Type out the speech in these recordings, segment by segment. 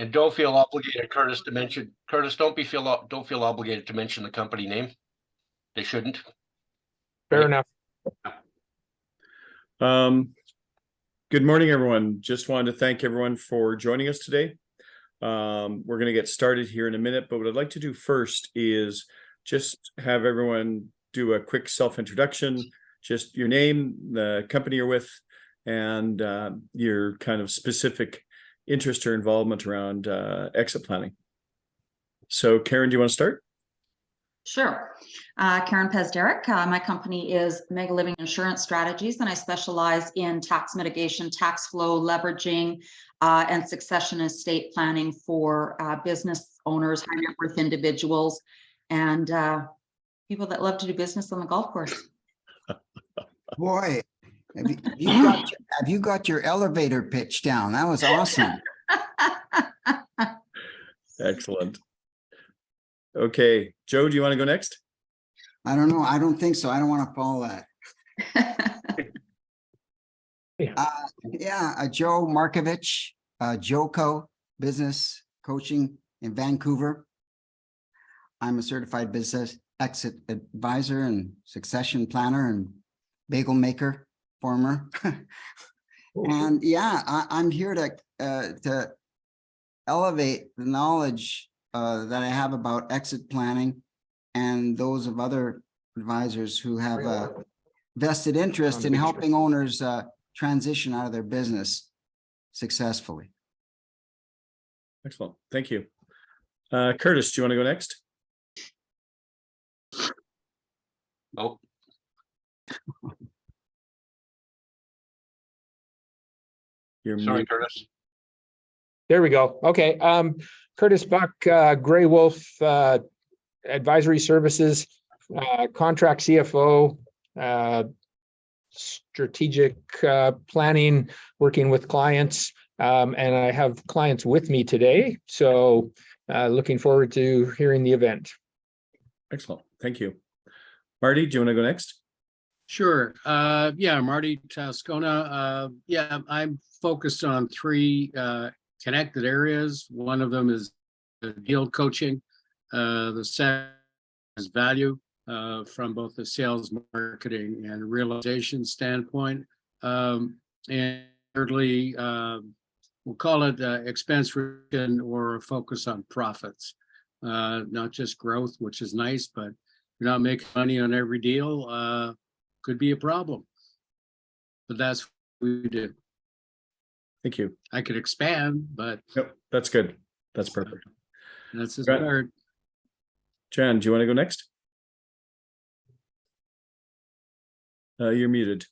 And don't feel obligated, Curtis, to mention, Curtis, don't feel obligated to mention the company name. They shouldn't. Fair enough. Good morning, everyone. Just wanted to thank everyone for joining us today. We're going to get started here in a minute, but what I'd like to do first is just have everyone do a quick self-introduction, just your name, the company you're with, and your kind of specific interest or involvement around exit planning. So Karen, do you want to start? Sure. Karen Pez-Derrick. My company is Mega Living Insurance Strategies, and I specialize in tax mitigation, tax flow, leveraging, and succession estate planning for business owners, high net worth individuals, and people that love to do business on the golf course. Boy, have you got your elevator pitch down? That was awesome. Excellent. Okay, Joe, do you want to go next? I don't know. I don't think so. I don't want to follow that. Joe Markovich, Joco Business Coaching in Vancouver. I'm a certified business exit advisor and succession planner and bagel maker, former. And I'm here to elevate the knowledge that I have about exit planning and those of other advisors who have a vested interest in helping owners transition out of their business successfully. Excellent. Thank you. Curtis, do you want to go next? Oh, You're sorry, muted. Curtis. There we go. Okay. Curtis Buck, Grey Wolf Advisory Services, contract CFO, strategic planning, working with clients. And I have clients with me today. So looking forward to hearing the event. Excellent. Thank you. Marty, do you want to go next? Sure. Marty Tascona. I'm focused on three connected areas. One of them is deal coaching. The second is value from both the sales, marketing, and realization standpoint. And thirdly, we'll call it expense reduction or a focus on profits. Not just growth, which is nice, but you're not making money on every deal. Could be a problem. But that's what we do. Thank you. I could expand, but Yep, that's good. That's perfect. that's his Right. part. Jan, do you want to go next? You're muted.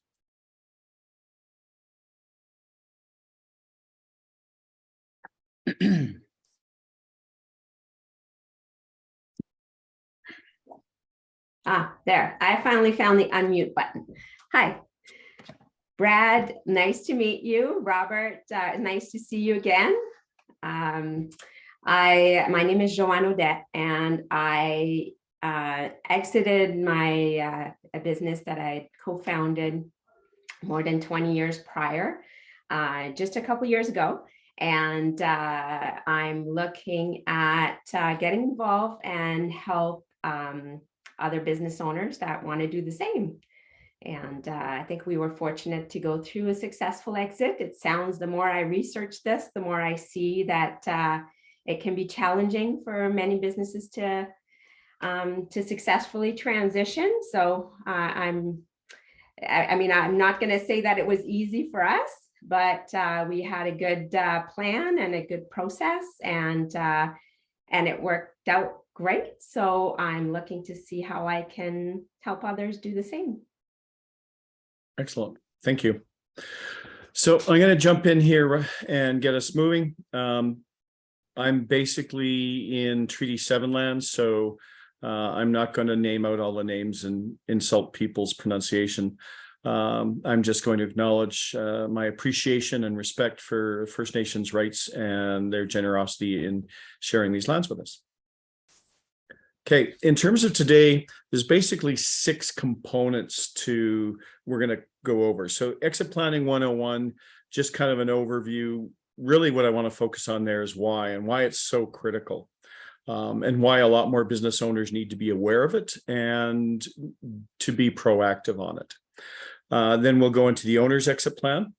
There. I finally found the unmute button. Hi, Brad. Nice to meet you. Robert, nice to see you again. My name is Joanne Odette, and I exited my a business that I co-founded more than 20 years prior, just a couple years ago. And I'm looking at getting involved and help other business owners that want to do the same. And I think we were fortunate to go through a successful exit. It sounds, the more I research this, the more I see that it can be challenging for many businesses to successfully transition. So I'm not going to say that it was easy for us, but we had a good plan and a good process, and it worked out great. So I'm looking to see how I can help others do the same. Excellent. Thank you. So I'm going to jump in here and get us moving. I'm basically in Treaty 7 land, so I'm not going to name out all the names and insult people's pronunciation. I'm just going to acknowledge my appreciation and respect for First Nations rights and their generosity in sharing these lands with us. Okay, in terms of today, there's basically 6 components we're going to go over. So exit planning 101, just kind of an overview. really what I want to focus on there is why, and why it's so critical. And why a lot more business owners need to be aware of it and to be proactive on it. Then we'll go into the owner's exit plan.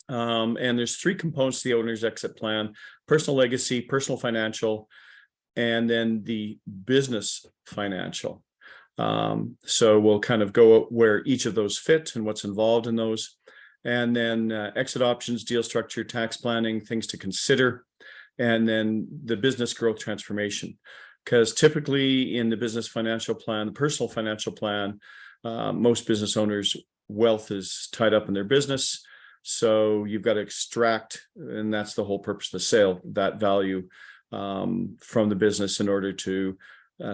And there's 3 components to the owner's exit plan: personal legacy, personal financial, and then the business financial. So we'll kind of go where each of those fit and what's involved in those. And then exit options, deal structure, tax planning, things to consider. And then the business growth transformation. Because typically in the business financial plan, the personal financial plan, most business owners' wealth is tied up in their business. So you've got to extract, and that's the whole purpose of the sale, that value from the business in order to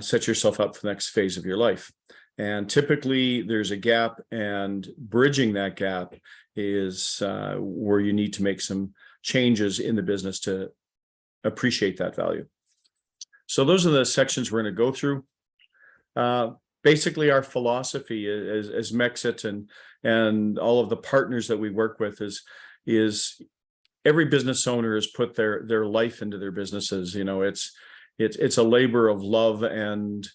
set yourself up for the next phase of your life. And typically there's a gap, and bridging that gap is where you need to make some changes in the business to appreciate that value. So those are the sections we're going to go through. Basically, our philosophy as Mexit and all of the partners that we work with is every business owner has put their life into their businesses. You know, it's a labor of love, and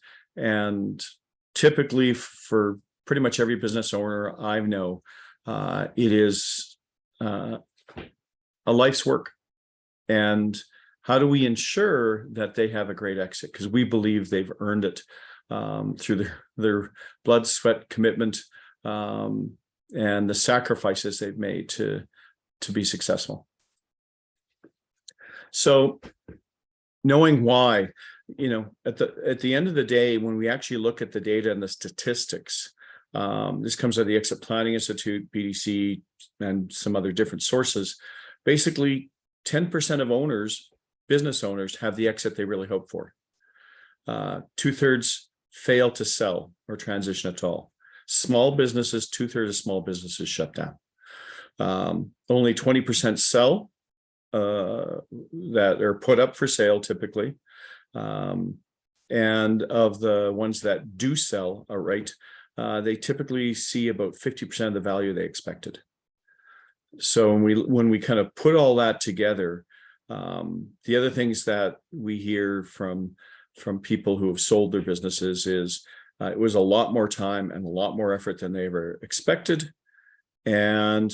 typically for pretty much every business owner I know, it is a life's work. And how do we ensure that they have a great exit? Because we believe they've earned it through their blood, sweat, commitment, and the sacrifices they've made to be successful. So knowing why, you know, at the end of the day, when we actually look at the data and the statistics, this comes out of the Exit Planning Institute, BDC, and some other different sources. Basically, 10% of business owners have the exit they really hope for. 2/3 fail to sell or transition at all. Small businesses, 2/3 of small businesses shut down. Only 20% sell that are put up for sale typically. And of the ones that do sell outright, they typically see about 50% of the value they expected. So when we kind of put all that together, the other things that we hear from people who have sold their businesses is it was a lot more time and a lot more effort than they ever expected. And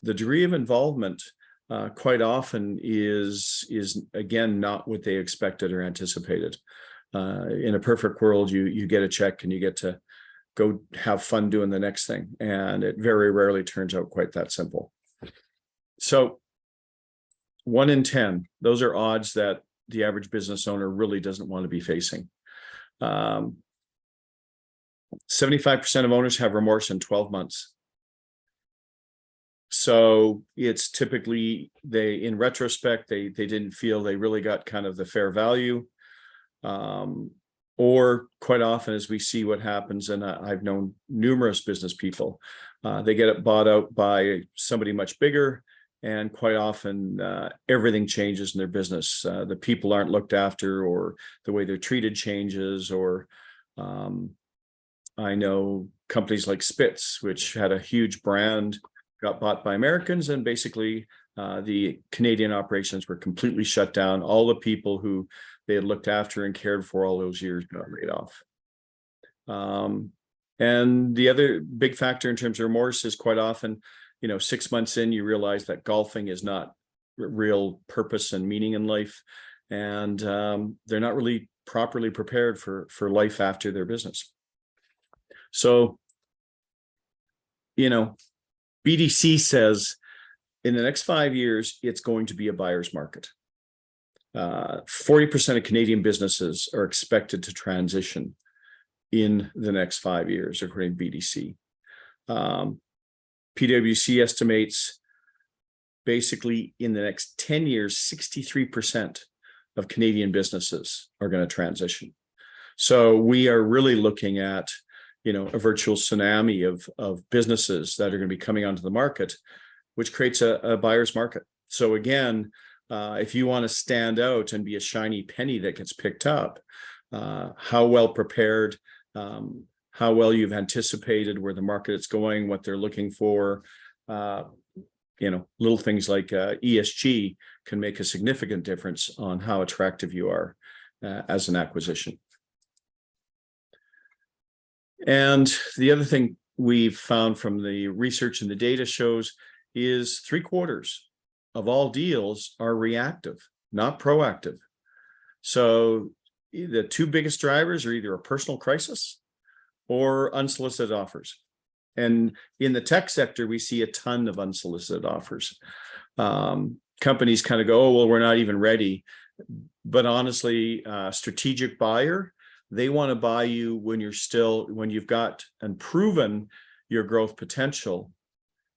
the degree of involvement quite often is again not what they expected or anticipated. In a perfect world, you get a check and you get to go have fun doing the next thing. And it very rarely turns out quite that simple. So 1 in 10, those are odds that the average business owner really doesn't want to be facing. 75% of owners have remorse in 12 months. So it's typically in retrospect, they didn't feel they really got kind of the fair value. Or quite often, as we see what happens, and I've known numerous business people, they get it bought out by somebody much bigger. And quite often, everything changes in their business. The people aren't looked after, or the way they're treated changes. Or I know companies like Spitz, which had a huge brand, got bought by Americans, and basically the Canadian operations were completely shut down. All the people who they had looked after and cared for all those years got laid off. And the other big factor in terms of remorse is quite often, 6 months in, you realize that golfing is not real purpose and meaning in life. And they're not really properly prepared for life after their business. So, BDC says in the next 5 years, it's going to be a buyer's market. 40% of Canadian businesses are expected to transition in the next 5 years, according to BDC. PwC estimates basically in the next 10 years, 63% of Canadian businesses are going to transition. So we are really looking at, a virtual tsunami of businesses that are going to be coming onto the market, which creates a buyer's market. So again, if you want to stand out and be a shiny penny that gets picked up, how well prepared, how well you've anticipated where the market is going, what they're looking for, little things like ESG can make a significant difference on how attractive you are as an acquisition. And the other thing we've found from the research and the data shows is 3/4 of all deals are reactive, not proactive. So the two biggest drivers are either a personal crisis or unsolicited offers. And in the tech sector, we see a ton of unsolicited offers. Companies kind of go, oh, well, we're not even ready. But honestly, strategic buyer, they want to buy you when you've got and proven your growth potential,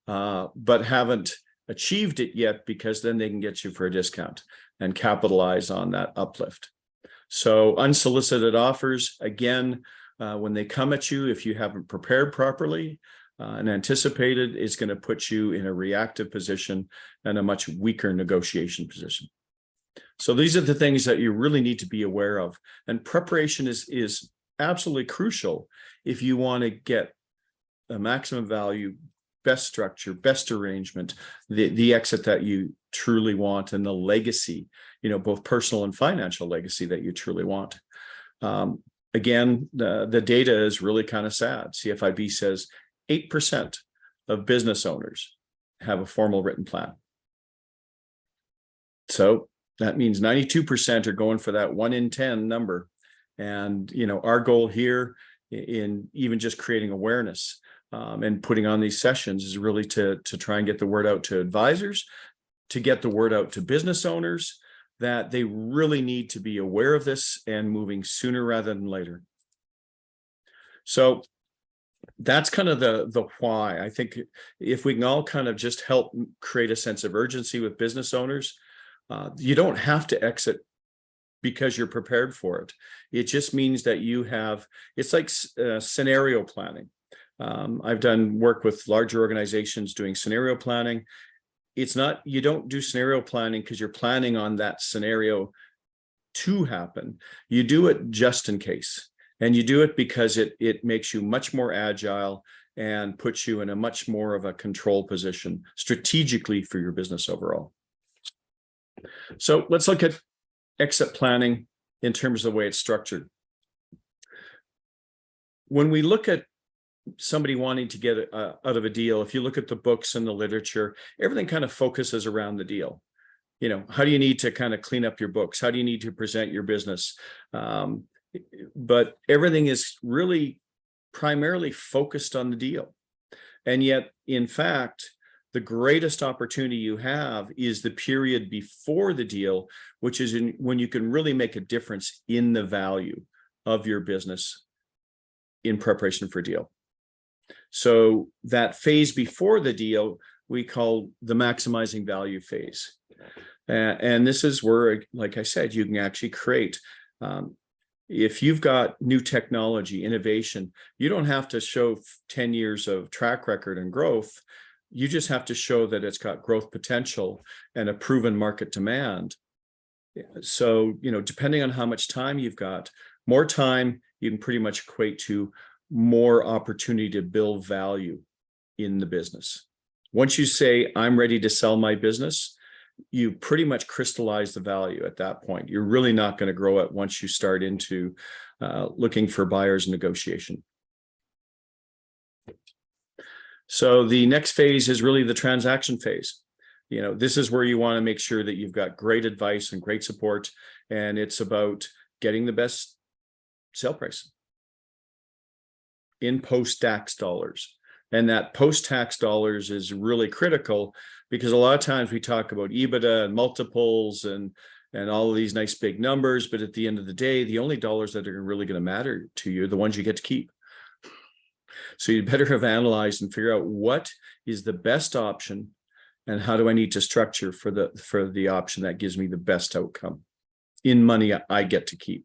but haven't achieved it yet, because then they can get you for a discount and capitalize on that uplift. So unsolicited offers, again, when they come at you, if you haven't prepared properly and anticipated, it's going to put you in a reactive position and a much weaker negotiation position. So these are the things that you really need to be aware of. And preparation is absolutely crucial if you want to get a maximum value, best structure, best arrangement, the exit that you truly want, and the legacy, both personal and financial legacy that you truly want. Again, the data is really kind of sad. CFIB says 8% of business owners have a formal written plan. So that means 92% are going for that 1 in 10 number. And, our goal here in even just creating awareness and putting on these sessions is really to try and get the word out to advisors, to get the word out to business owners, that they really need to be aware of this and moving sooner rather than later. So that's kind of the why. I think if we can all kind of just help create a sense of urgency with business owners, you don't have to exit because you're prepared for it. It just means that it's like scenario planning. I've done work with larger organizations doing scenario planning. It's not, you don't do scenario planning because you're planning on that scenario to happen. You do it just in case. And you do it because it makes you much more agile and puts you in a much more of a control position strategically for your business overall. So let's look at exit planning in terms of the way it's structured. When we look at somebody wanting to get out of a deal, if you look at the books and the literature, everything kind of focuses around the deal. How do you need to kind of clean up your books? How do you need to present your business? But everything is really primarily focused on the deal. And yet, in fact, the greatest opportunity you have is the period before the deal, which is when you can really make a difference in the value of your business in preparation for a deal. So that phase before the deal, we call the maximizing value phase. And this is where, like I said, you can actually create, if you've got new technology, innovation, you don't have to show 10 years of track record and growth. You just have to show that it's got growth potential and a proven market demand. So, depending on how much time you've got, more time, you can pretty much equate to more opportunity to build value in the business. Once you say, I'm ready to sell my business, you pretty much crystallize the value at that point. You're really not going to grow it once you start into looking for buyers and negotiation. So the next phase is really the transaction phase. This is where you want to make sure that you've got great advice and great support, and it's about getting the best sale price in post-tax dollars. And that post-tax dollars is really critical, because a lot of times we talk about EBITDA and multiples and all of these nice big numbers, but at the end of the day, the only dollars that are really going to matter to you are the ones you get to keep. So you'd better have analyzed and figure out what is the best option and how do I need to structure for the option that gives me the best outcome in money I get to keep.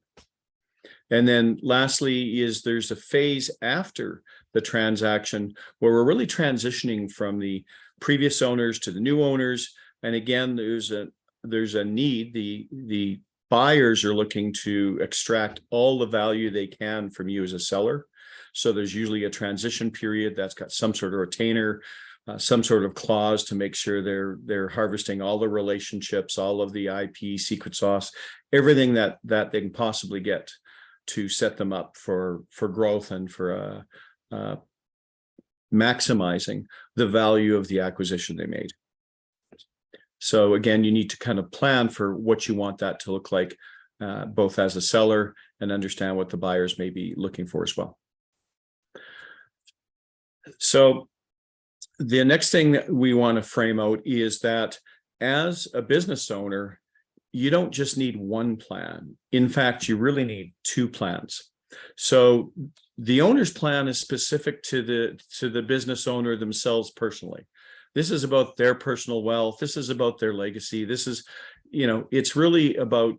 And then lastly there's a phase after the transaction where we're really transitioning from the previous owners to the new owners. And again, there's a need. The buyers are looking to extract all the value they can from you as a seller. So there's usually a transition period that's got some sort of retainer some sort of clause to make sure they're harvesting all the relationships, all of the IP, secret sauce, everything that they can possibly get to set them up for growth and for maximizing the value of the acquisition they made. So again, you need to kind of plan for what you want that to look like, both as a seller and understand what the buyers may be looking for as well. So the next thing that we want to frame out is that as a business owner, you don't just need one plan. In fact, you really need two plans. So the owner's plan is specific to the business owner themselves personally. This is about their personal wealth. This is about their legacy. This is, it's really about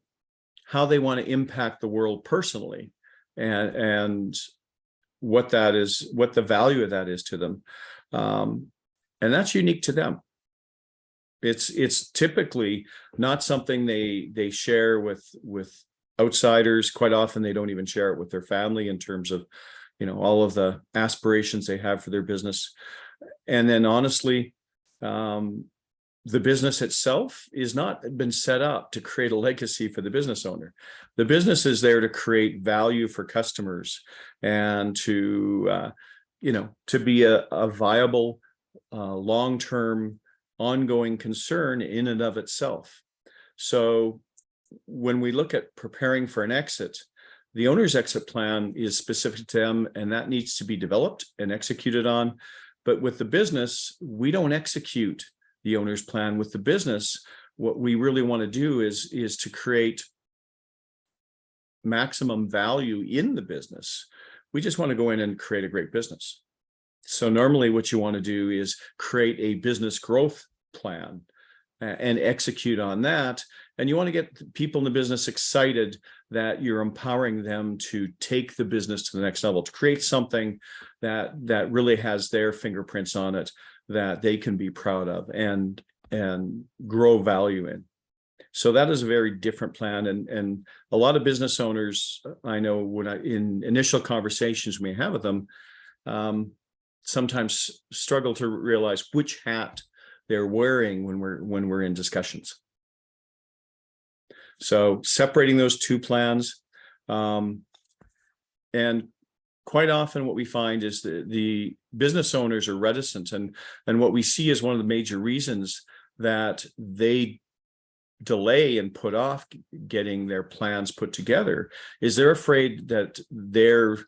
how they want to impact the world personally, and what that is, what the value of that is to them. And that's unique to them. It's typically not something they share with outsiders. Quite often they don't even share it with their family in terms of, all of the aspirations they have for their business. And then honestly, the business itself is not been set up to create a legacy for the business owner. The business is there to create value for customers and to be a viable, long-term, ongoing concern in and of itself. So when we look at preparing for an exit, the owner's exit plan is specific to them, and that needs to be developed and executed on. But with the business, we don't execute the owner's plan. With the business, what we really want to do is to create maximum value in the business. We just want to go in and create a great business. So normally what you want to do is create a business growth plan and execute on that. And you want to get people in the business excited that you're empowering them to take the business to the next level, to create something that really has their fingerprints on it, that they can be proud of and grow value in. So that is a very different plan. And a lot of business owners, I know when in initial conversations we have with them, sometimes struggle to realize which hat they're wearing when we're in discussions. So separating those two plans, and quite often what we find is the business owners are reticent, and what we see is one of the major reasons that they delay and put off getting their plans put together is they're afraid that their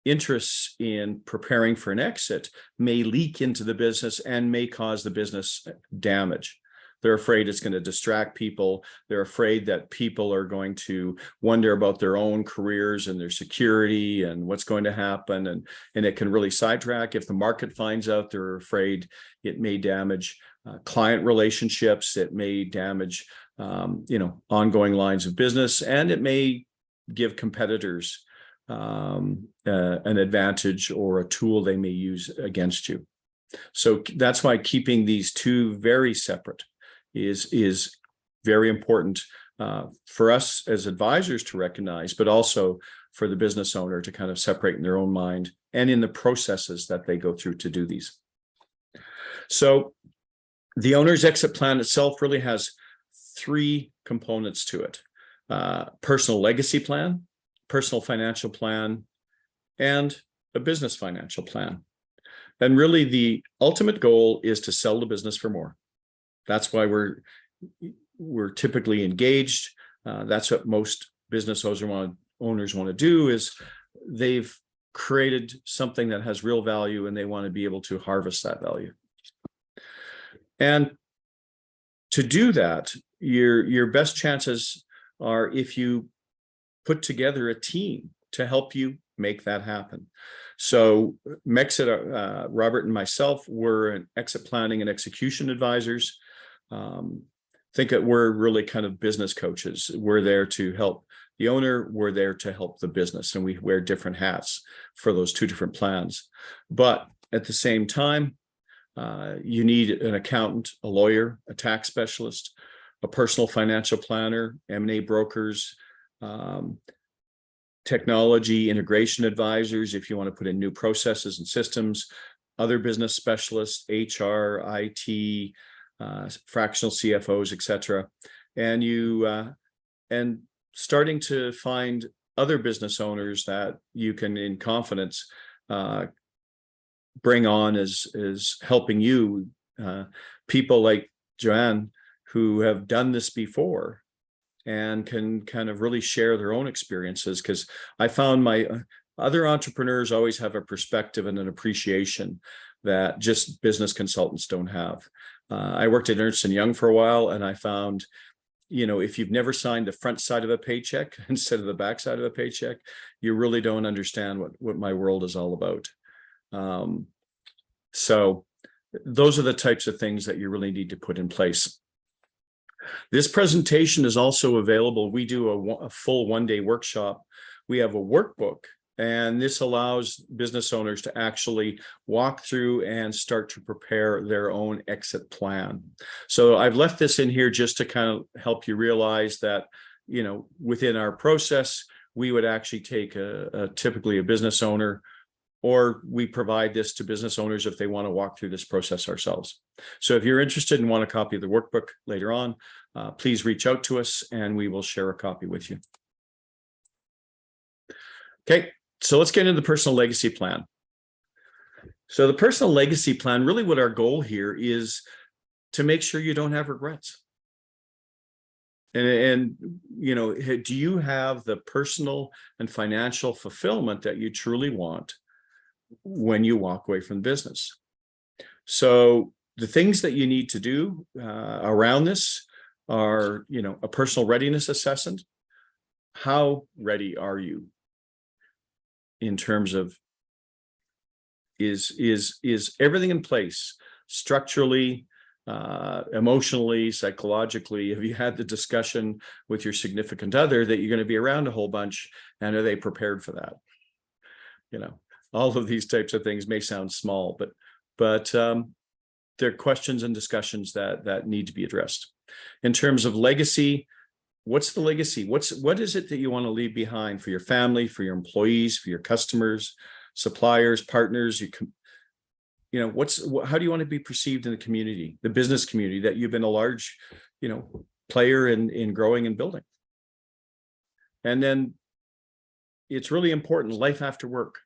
interests in preparing for an exit may leak into the business and may cause the business damage. They're afraid it's going to distract people. They're afraid that people are going to wonder about their own careers and their security and what's going to happen. And it can really sidetrack. If the market finds out, they're afraid it may damage client relationships. It may damage, ongoing lines of business, and it may give competitors an advantage or a tool they may use against you. So that's why keeping these two very separate is very important for us as advisors to recognize, but also for the business owner to kind of separate in their own mind and in the processes that they go through to do these. So the owner's exit plan itself really has three components to it: personal legacy plan, personal financial plan, and a business financial plan. And really the ultimate goal is to sell the business for more. That's why we're typically engaged. That's what most business owners want to do, is they've created something that has real value and they want to be able to harvest that value. And to do that, your best chances are if you put together a team to help you make that happen. So Mexit, Robert and myself, were an exit planning and execution advisors. Think that we're really kind of business coaches. We're there to help the owner. We're there to help the business, and we wear different hats for those two different plans. But at the same time, you need an accountant, a lawyer, a tax specialist, a personal financial planner, M&A brokers, technology integration advisors if you want to put in new processes and systems, other business specialists, HR, IT, fractional CFOs, etc. And and starting to find other business owners that you can, in confidence, bring on as helping you. People like Joanne, who have done this before and can kind of really share their own experiences, because I found my other entrepreneurs always have a perspective and an appreciation that just business consultants don't have. I worked at Ernst & Young for a while, and I found, if you've never signed the front side of a paycheck instead of the back side of a paycheck, you really don't understand what my world is all about. So those are the types of things that you really need to put in place. This presentation is also available. We do a full one-day workshop. We have a workbook, and this allows business owners to actually walk through and start to prepare their own exit plan. So I've left this in here just to kind of help you realize that, within our process, we would actually take typically a business owner, or we provide this to business owners if they want to walk through this process ourselves. So if you're interested and want a copy of the workbook later on, please reach out to us and we will share a copy with you. Okay, so let's get into the personal legacy plan. So the personal legacy plan, really what our goal here is to make sure you don't have regrets. And do you have the personal and financial fulfillment that you truly want when you walk away from business? So the things that you need to do around this are, a personal readiness assessment. How ready are you in terms of, is everything in place structurally, emotionally, psychologically? Have you had the discussion with your significant other that you're going to be around a whole bunch, and are they prepared for that? All of these types of things may sound small, but they're questions and discussions that need to be addressed. In terms of legacy, what's the legacy? What is it that you want to leave behind for your family, for your employees, for your customers, suppliers, partners? How do you want to be perceived in the community, the business community that you've been a large, player in growing and building? And then it's really important, life after work.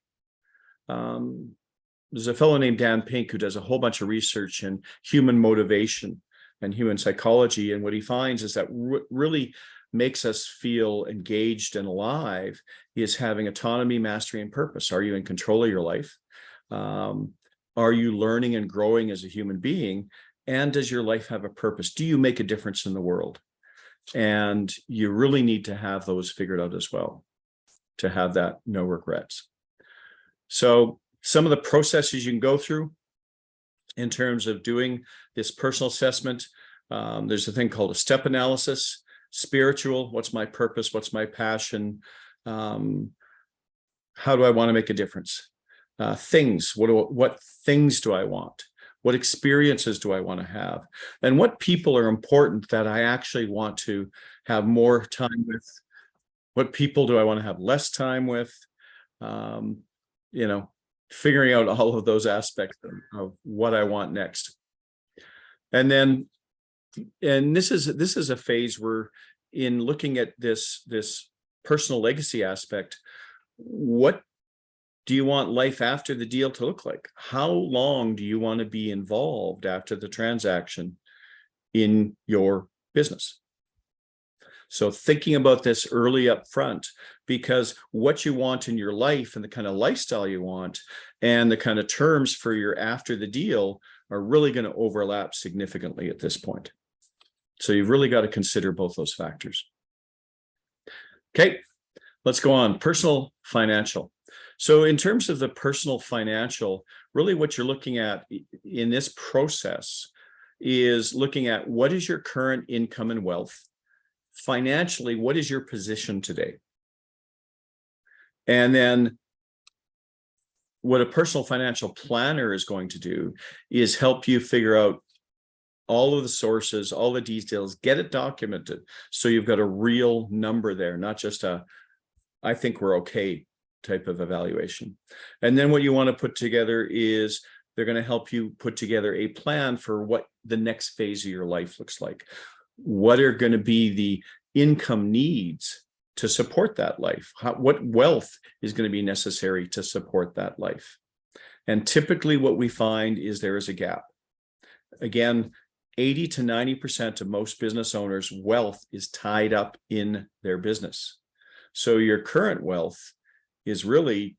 There's a fellow named Dan Pink who does a whole bunch of research in human motivation and human psychology. And what he finds is that really makes us feel engaged and alive is having autonomy, mastery, and purpose. Are you in control of your life? Are you learning and growing as a human being? And does your life have a purpose? Do you make a difference in the world? And you really need to have those figured out as well to have that no regrets. So some of the processes you can go through in terms of doing this personal assessment, there's a thing called a step analysis. Spiritual, what's my purpose? What's my passion? How do I want to make a difference? Things, what things do I want? What experiences do I want to have? And what people are important that I actually want to have more time with? What people do I want to have less time with? Figuring out all of those aspects of what I want next. And this is a phase where, in looking at this personal legacy aspect, what do you want life after the deal to look like? How long do you want to be involved after the transaction in your business? So thinking about this early up front, because what you want in your life and the kind of lifestyle you want and the kind of terms for your after the deal are really going to overlap significantly at this point. So you've really got to consider both those factors. Okay, let's go on. Personal financial. So in terms of the personal financial, really what you're looking at in this process is looking at what is your current income and wealth. Financially, what is your position today? And then what a personal financial planner is going to do is help you figure out all of the sources, all the details, get it documented. So you've got a real number there, not just I think we're okay type of evaluation. And then what you want to put together is they're going to help you put together a plan for what the next phase of your life looks like. What are going to be the income needs to support that life? What wealth is going to be necessary to support that life? And typically what we find is there is a gap. Again, 80 to 90% of most business owners' wealth is tied up in their business. So your current wealth is really,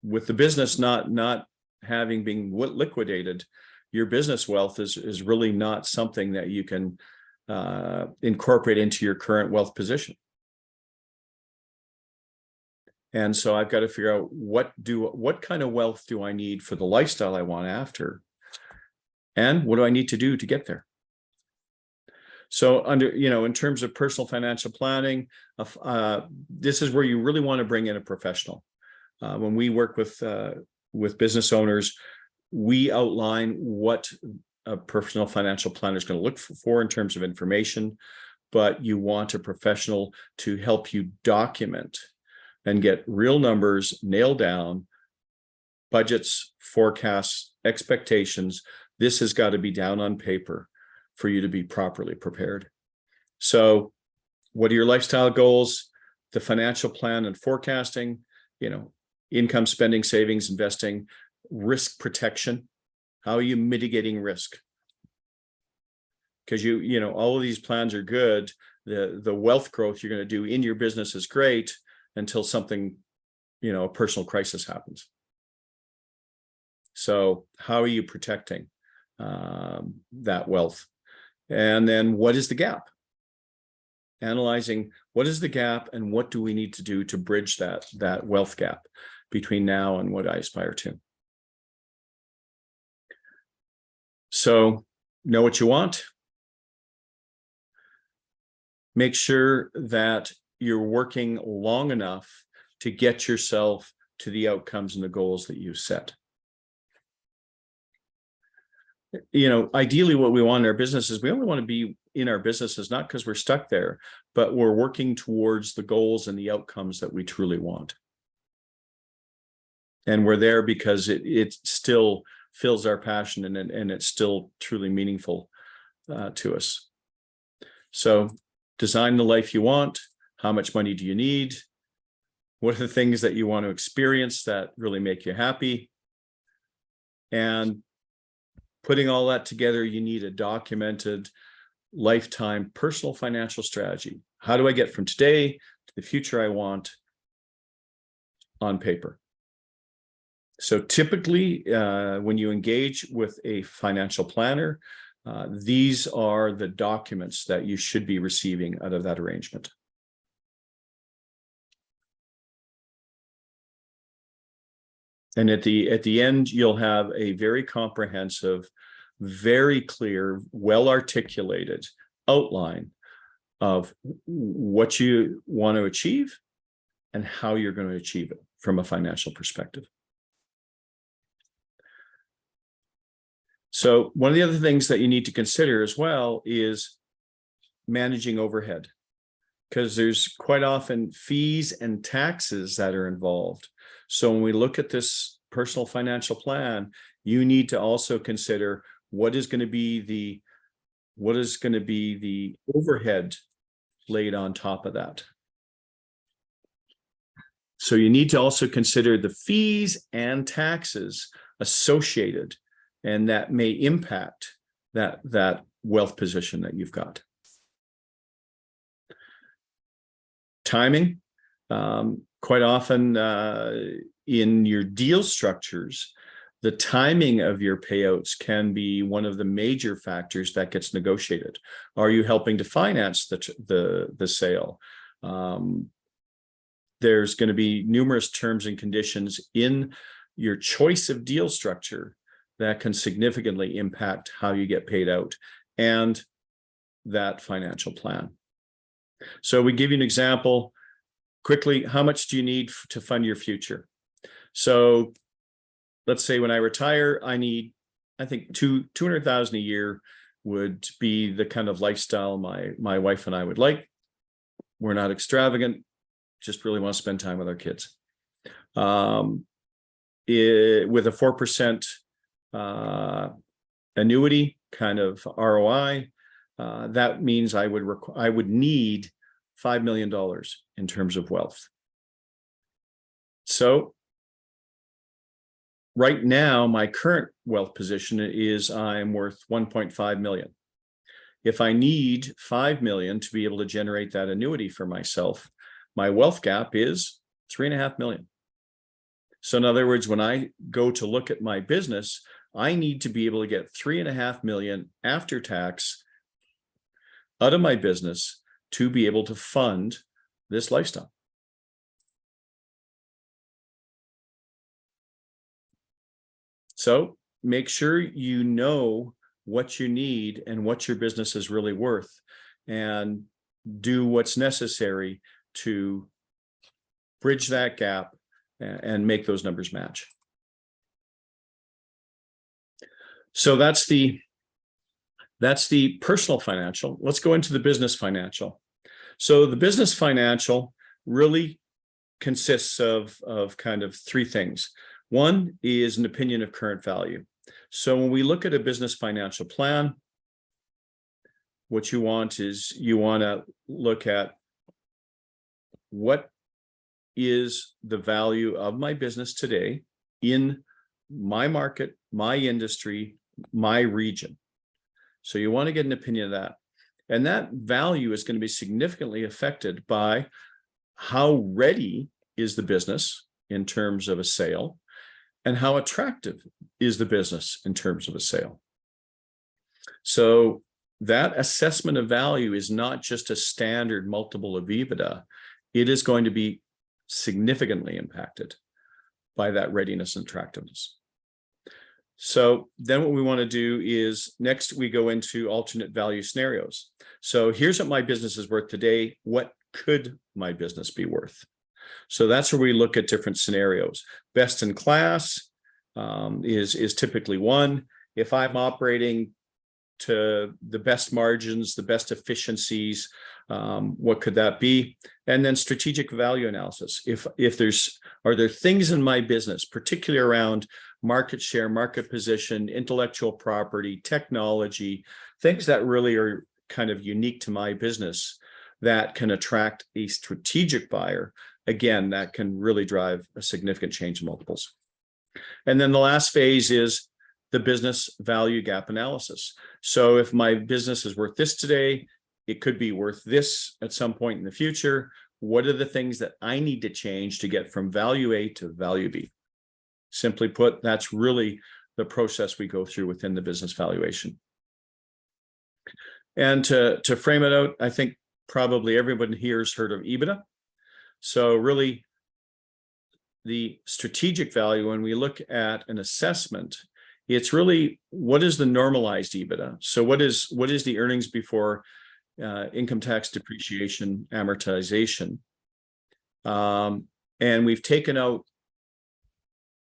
with the business not having been liquidated, your business wealth is really not something that you can incorporate into your current wealth position. And so I've got to figure out what kind of wealth do I need for the lifestyle I want after, and what do I need to do to get there? So in terms of personal financial planning, this is where you really want to bring in a professional. When we work with business owners, we outline what a personal financial planner is going to look for in terms of information, but you want a professional to help you document and get real numbers nailed down, budgets, forecasts, expectations. This has got to be down on paper for you to be properly prepared. So what are your lifestyle goals? The financial plan and forecasting, income, spending, savings, investing, risk protection. How are you mitigating risk? Because all of these plans are good. The wealth growth you're going to do in your business is great until something, a personal crisis happens. So how are you protecting that wealth? And then what is the gap? Analyzing what is the gap and what do we need to do to bridge that wealth gap between now and what I aspire to. So know what you want. Make sure that you're working long enough to get yourself to the outcomes and the goals that you set. Ideally what we want in our business is we only want to be in our businesses, not because we're stuck there, but we're working towards the goals and the outcomes that we truly want. And we're there because it still fills our passion and it's still truly meaningful to us. So design the life you want. How much money do you need? What are the things that you want to experience that really make you happy? And putting all that together, you need a documented lifetime personal financial strategy. How do I get from today to the future I want on paper? So typically, when you engage with a financial planner, these are the documents that you should be receiving out of that arrangement. And at the end, you'll have a very comprehensive, very clear, well-articulated outline of what you want to achieve and how you're going to achieve it from a financial perspective. So one of the other things that you need to consider as well is managing overhead, because there's quite often fees and taxes that are involved. So when we look at this personal financial plan, you need to also consider what is going to be the overhead laid on top of that. So you need to also consider the fees and taxes associated, and that may impact that wealth position that you've got. Timing. Quite often in your deal structures, the timing of your payouts can be one of the major factors that gets negotiated. Are you helping to finance the sale? There's going to be numerous terms and conditions in your choice of deal structure that can significantly impact how you get paid out and that financial plan. So we give you an example. Quickly, how much do you need to fund your future? So let's say when I retire, I think $200,000 a year would be the kind of lifestyle my wife and I would like. We're not extravagant, just really want to spend time with our kids. with a 4% annuity kind of ROI, that means I would need $5 million in terms of wealth. So right now, my current wealth position is I'm worth 1.5 million. If I need 5 million to be able to generate that annuity for myself, my wealth gap is 3.5 million. So in other words, when I go to look at my business, I need to be able to get 3.5 million after tax out of my business to be able to fund this lifestyle. So make sure you know what you need and what your business is really worth, and do what's necessary to bridge that gap and make those numbers match. So that's the personal financial. Let's go into the business financial. So the business financial really consists of kind of three things. One is an opinion of current value. So when we look at a business financial plan, what you want is you want to look at what is the value of my business today in my market, my industry, my region. So you want to get an opinion of that. And that value is going to be significantly affected by how ready is the business in terms of a sale, and how attractive is the business in terms of a sale. So that assessment of value is not just a standard multiple of EBITDA. It is going to be significantly impacted by that readiness and attractiveness. So then what we want to do is next we go into alternate value scenarios. So here's what my business is worth today. What could my business be worth? So that's where we look at different scenarios. Best in class is typically one. If I'm operating to the best margins, the best efficiencies, what could that be? And then strategic value analysis. Are there things in my business, particularly around market share, market position, intellectual property, technology, things that really are kind of unique to my business that can attract a strategic buyer? Again, that can really drive a significant change in multiples. And then the last phase is the business value gap analysis. So if my business is worth this today, it could be worth this at some point in the future. What are the things that I need to change to get from value A to value B? Simply put, that's really the process we go through within the business valuation. And to frame it out, I think probably everyone here has heard of EBITDA. So really, the strategic value, when we look at an assessment, it's really what is the normalized EBITDA? So what is the earnings before income tax, depreciation, amortization? And we've taken out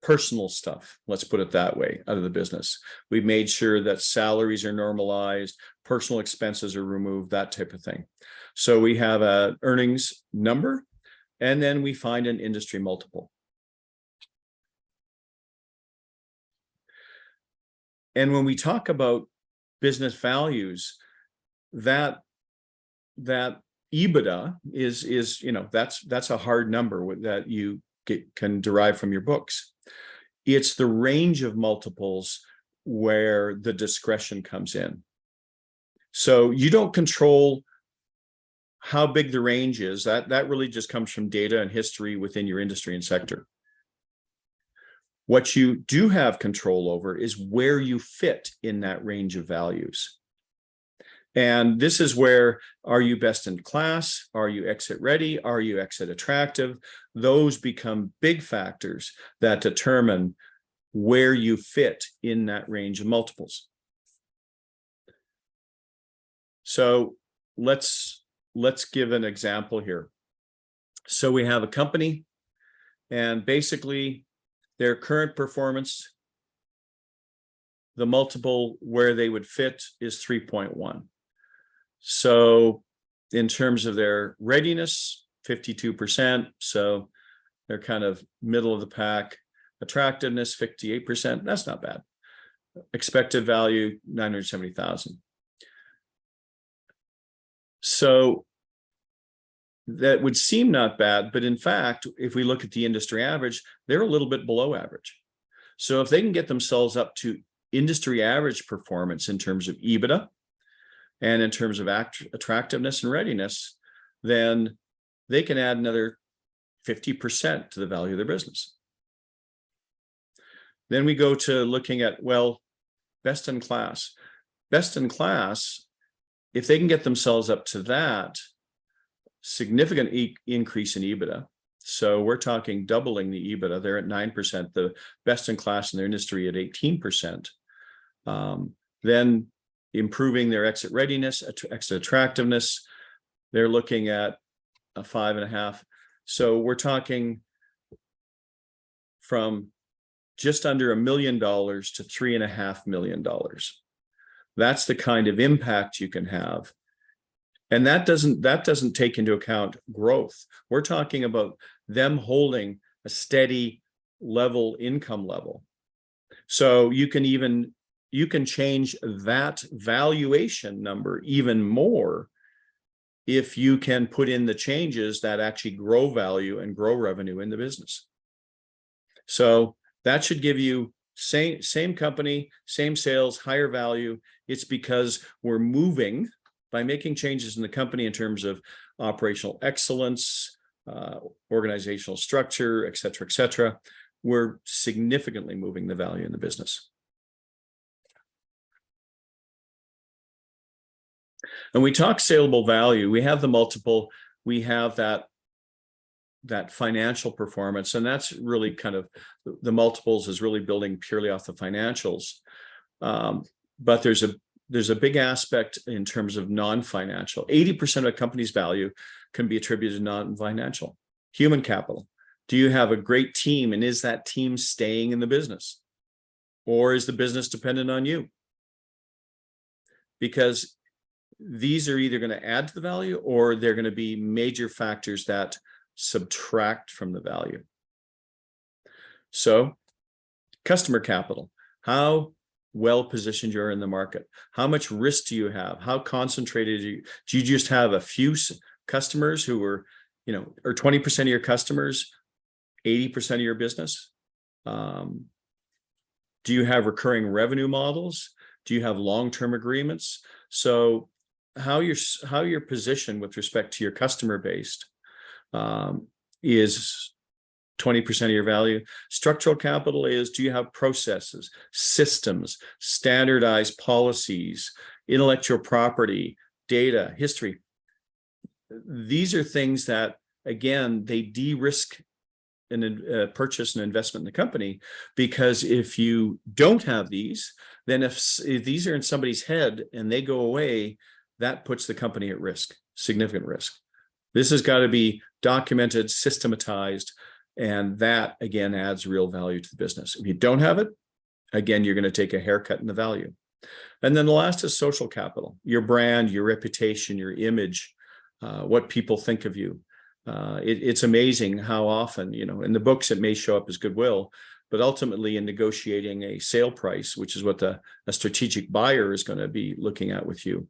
personal stuff, let's put it that way, out of the business. We've made sure that salaries are normalized, personal expenses are removed, that type of thing. So we have a earnings number, and then we find an industry multiple. And when we talk about business values, that EBITDA is that's a hard number that you can derive from your books. It's the range of multiples where the discretion comes in. So you don't control how big the range is. That really just comes from data and history within your industry and sector. What you do have control over is where you fit in that range of values. And this is where, are you best in class? Are you exit ready? Are you exit attractive? Those become big factors that determine where you fit in that range of multiples. So let's give an example here. So we have a company, and basically their current performance, the multiple where they would fit is 3.1. So in terms of their readiness, 52%. So they're kind of middle of the pack. Attractiveness, 58%. That's not bad. Expected value, 970,000. So that would seem not bad, but in fact, if we look at the industry average, they're a little bit below average. So if they can get themselves up to industry average performance in terms of EBITDA and in terms of attractiveness and readiness, then they can add another 50% to the value of their business. Then we go to looking at, well, best in class. Best in class, if they can get themselves up to that, significant increase in EBITDA. So we're talking doubling the EBITDA. They're at 9%, the best in class in their industry at 18%. Then improving their exit readiness, exit attractiveness, they're looking at a 5.5. So we're talking from just under $1 million to $3.5 million. That's the kind of impact you can have. And that doesn't take into account growth. We're talking about them holding a steady level income level. So you can change that valuation number even more if you can put in the changes that actually grow value and grow revenue in the business. So that should give you same company, same sales, higher value. It's because we're moving by making changes in the company in terms of operational excellence, organizational structure, et cetera, we're significantly moving the value in the business. And we talk saleable value. We have the multiple, we have that financial performance, and that's really kind of the multiples is really building purely off the financials. But there's a big aspect in terms of non-financial. 80% of a company's value can be attributed to non-financial. Human capital. Do you have a great team, and is that team staying in the business? Or is the business dependent on you? Because these are either going to add to the value or they're going to be major factors that subtract from the value. So, customer capital. How well positioned you are in the market? How much risk do you have? How concentrated do you just have a few customers who are, or 20% of your customers, 80% of your business? Do you have recurring revenue models? Do you have long-term agreements? So how you're positioned with respect to your customer base is 20% of your value. Structural capital is, do you have processes, systems, standardized policies, intellectual property, data, history? These are things that, again, they de-risk a purchase and investment in the company, because if you don't have these, then if these are in somebody's head and they go away, that puts the company at risk, significant risk. This has got to be documented, systematized, and that, again, adds real value to the business. If you don't have it, again, you're going to take a haircut in the value. And then the last is social capital, your brand, your reputation, your image, what people think of you. It's amazing how often, in the books, it may show up as goodwill, but ultimately in negotiating a sale price, which is what a strategic buyer is going to be looking at with you,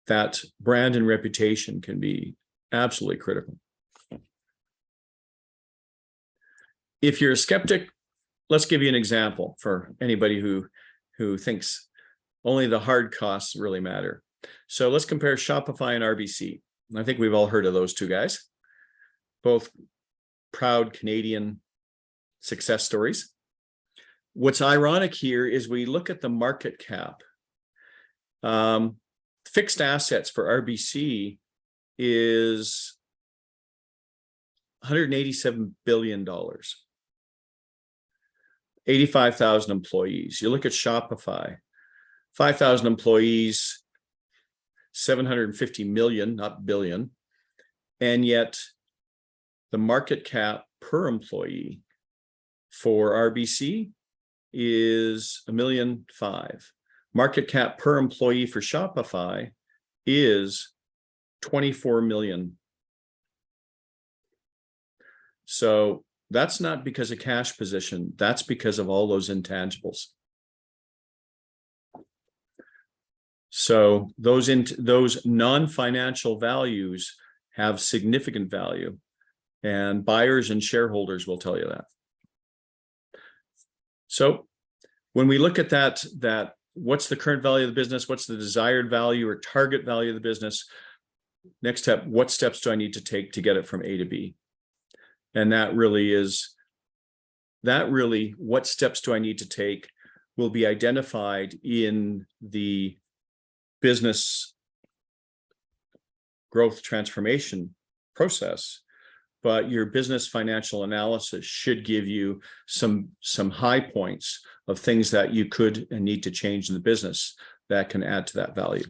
that brand and reputation can be absolutely critical. If you're a skeptic, let's give you an example for anybody who thinks only the hard costs really matter. So let's compare Shopify and RBC. I think we've all heard of those two guys, both proud Canadian success stories. What's ironic here is we look at the market cap. Fixed assets for RBC is $187 billion, 85,000 employees. You look at Shopify, 5,000 employees, 750 million, not billion. And yet the market cap per employee for RBC is $1.5 million. Market cap per employee for Shopify is 24 million. So That's not because of cash position. That's because of all those intangibles. So those non-financial values have significant value, and buyers and shareholders will tell you that. So when we look at that what's the current value of the business? What's the desired value or target value of the business? Next step, what steps do I need to take to get it from A to B? And that really, what steps do I need to take will be identified in the business growth transformation process. But your business financial analysis should give you some high points of things that you could and need to change in the business that can add to that value.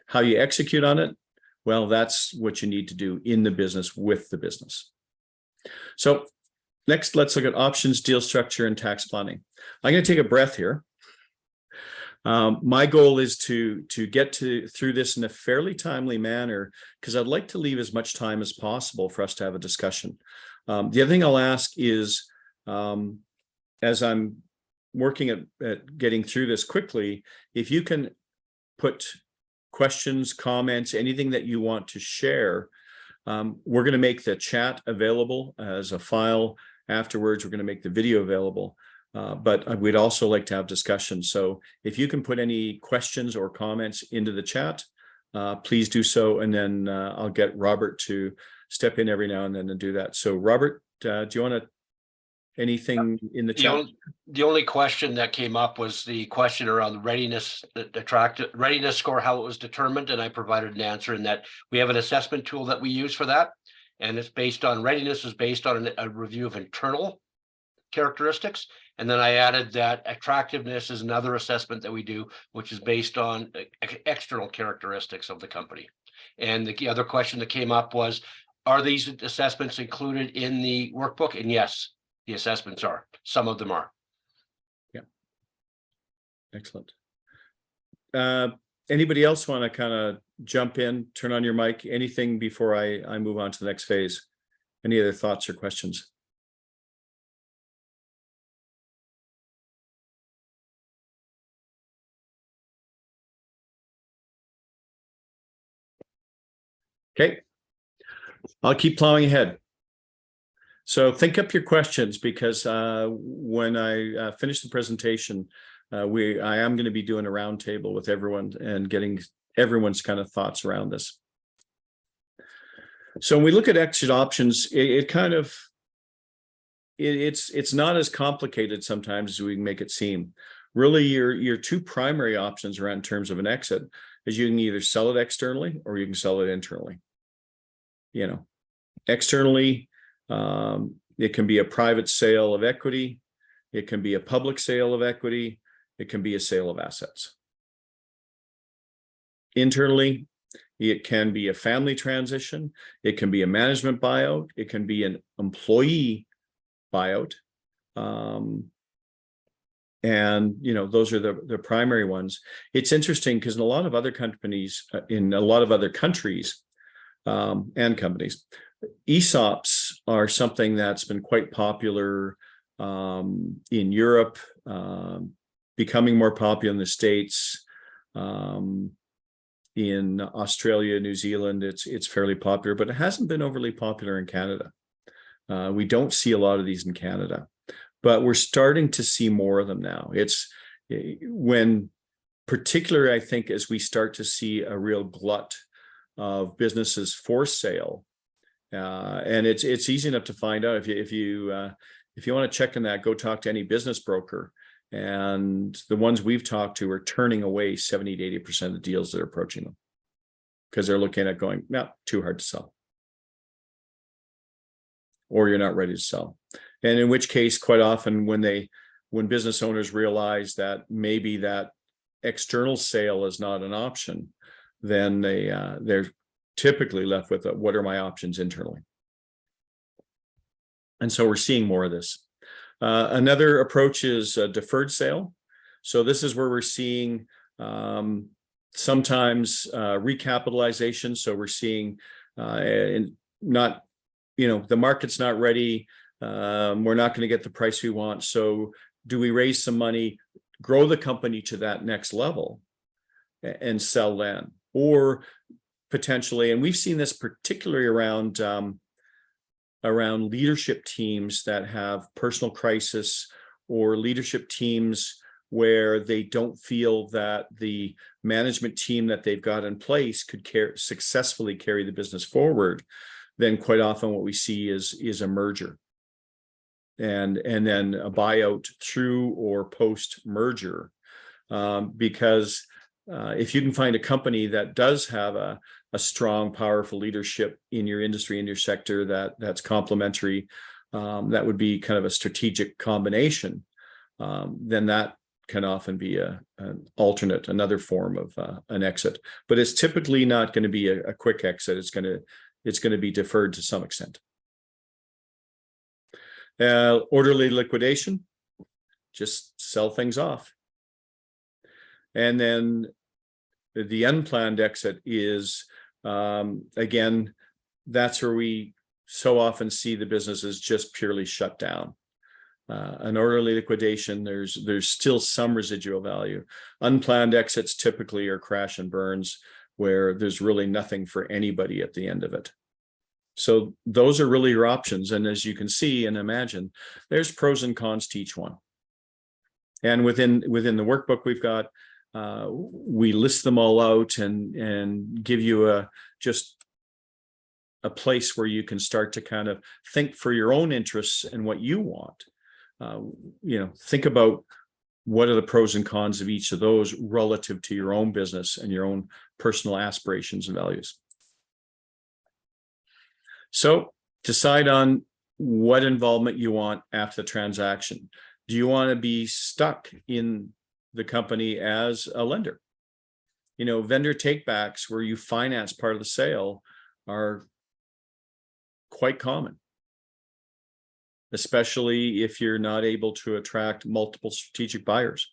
How you execute on it, well, that's what you need to do in the business with the business. So next, let's look at options, deal structure, and tax planning. I'm going to take a breath here. My goal is to get through this in a fairly timely manner, because I'd like to leave as much time as possible for us to have a discussion. The other thing I'll ask is, as I'm working at getting through this quickly, if you can put questions, comments, anything that you want to share. We're going to make the chat available as a file afterwards. We're going to make the video available. But we'd also like to have discussion. So if you can put any questions or comments into the chat, please do so. And then I'll get Robert to step in every now and then and do that. So Robert, do you want to, anything in the chat? The only question that came up was the question around the readiness score, how it was determined. And I provided an answer in that we have an assessment tool that we use for that. And it's based on readiness is based on a review of internal characteristics. And then I added that attractiveness is another assessment that we do, which is based on external characteristics of the company. And the other question that came up was, are these assessments included in the workbook? And yes, the assessments are. Some of them are. Yeah. Excellent. Anybody else want to kind of jump in, turn on your mic, anything before I move on to the next phase? Any other thoughts or questions? Okay, I'll keep plowing ahead. So think up your questions, because when I finish the presentation, I am going to be doing a roundtable with everyone and getting everyone's kind of thoughts around this. So when we look at exit options, it's not as complicated sometimes as we make it seem. Really, your two primary options around in terms of an exit is you can either sell it externally or you can sell it internally. You know, externally, it can be a private sale of equity. It can be a public sale of equity. It can be a sale of assets. Internally, it can be a family transition. It can be a management buyout. It can be an employee buyout. And, you know, those are the primary ones. It's interesting because in a lot of other companies, in a lot of other countries and companies, ESOPs are something that's been quite popular in Europe, becoming more popular in the States, in Australia, New Zealand, it's fairly popular, but it hasn't been overly popular in Canada. We don't see a lot of these in Canada, but we're starting to see more of them now. It's when, particularly, I think, as we start to see a real glut of businesses for sale, and it's easy enough to find out. If you want to check on that, go talk to any business broker. And the ones we've talked to are turning away 70 to 80% of the deals that are approaching them because they're looking at going, no, too hard to sell, or you're not ready to sell. And in which case, quite often when business owners realize that maybe that external sale is not an option, then they're typically left with what are my options internally? And so we're seeing more of this. Another approach is a deferred sale. So this is where we're seeing sometimes recapitalization. So we're seeing the market's not ready. We're not going to get the price we want. So do we raise some money, grow the company to that next level and sell then? Or potentially, and we've seen this particularly around leadership teams that have personal crisis, or leadership teams where they don't feel that the management team that they've got in place could successfully carry the business forward. Then quite often what we see is a merger, and then a buyout through or post merger, because if you can find a company that does have a strong, powerful leadership in your industry, in your sector, that's complementary, that would be kind of a strategic combination, then that can often be an alternate, another form of an exit. But it's typically not going to be a quick exit. It's going to be deferred to some extent. Orderly liquidation, just sell things off. And then the unplanned exit is, again, that's where we so often see the businesses just purely shut down. An orderly liquidation, there's still some residual value. Unplanned exits typically are crash and burns, where there's really nothing for anybody at the end of it. So those are really your options. And as you can see and imagine, there's pros and cons to each one. And within the workbook we've got, we list them all out and give you just a place where you can start to kind of think for your own interests and what you want. Think about what are the pros and cons of each of those relative to your own business and your own personal aspirations and values. So decide on what involvement you want after the transaction. Do you want to be stuck in the company as a lender? Vendor takebacks where you finance part of the sale are quite common, especially if you're not able to attract multiple strategic buyers,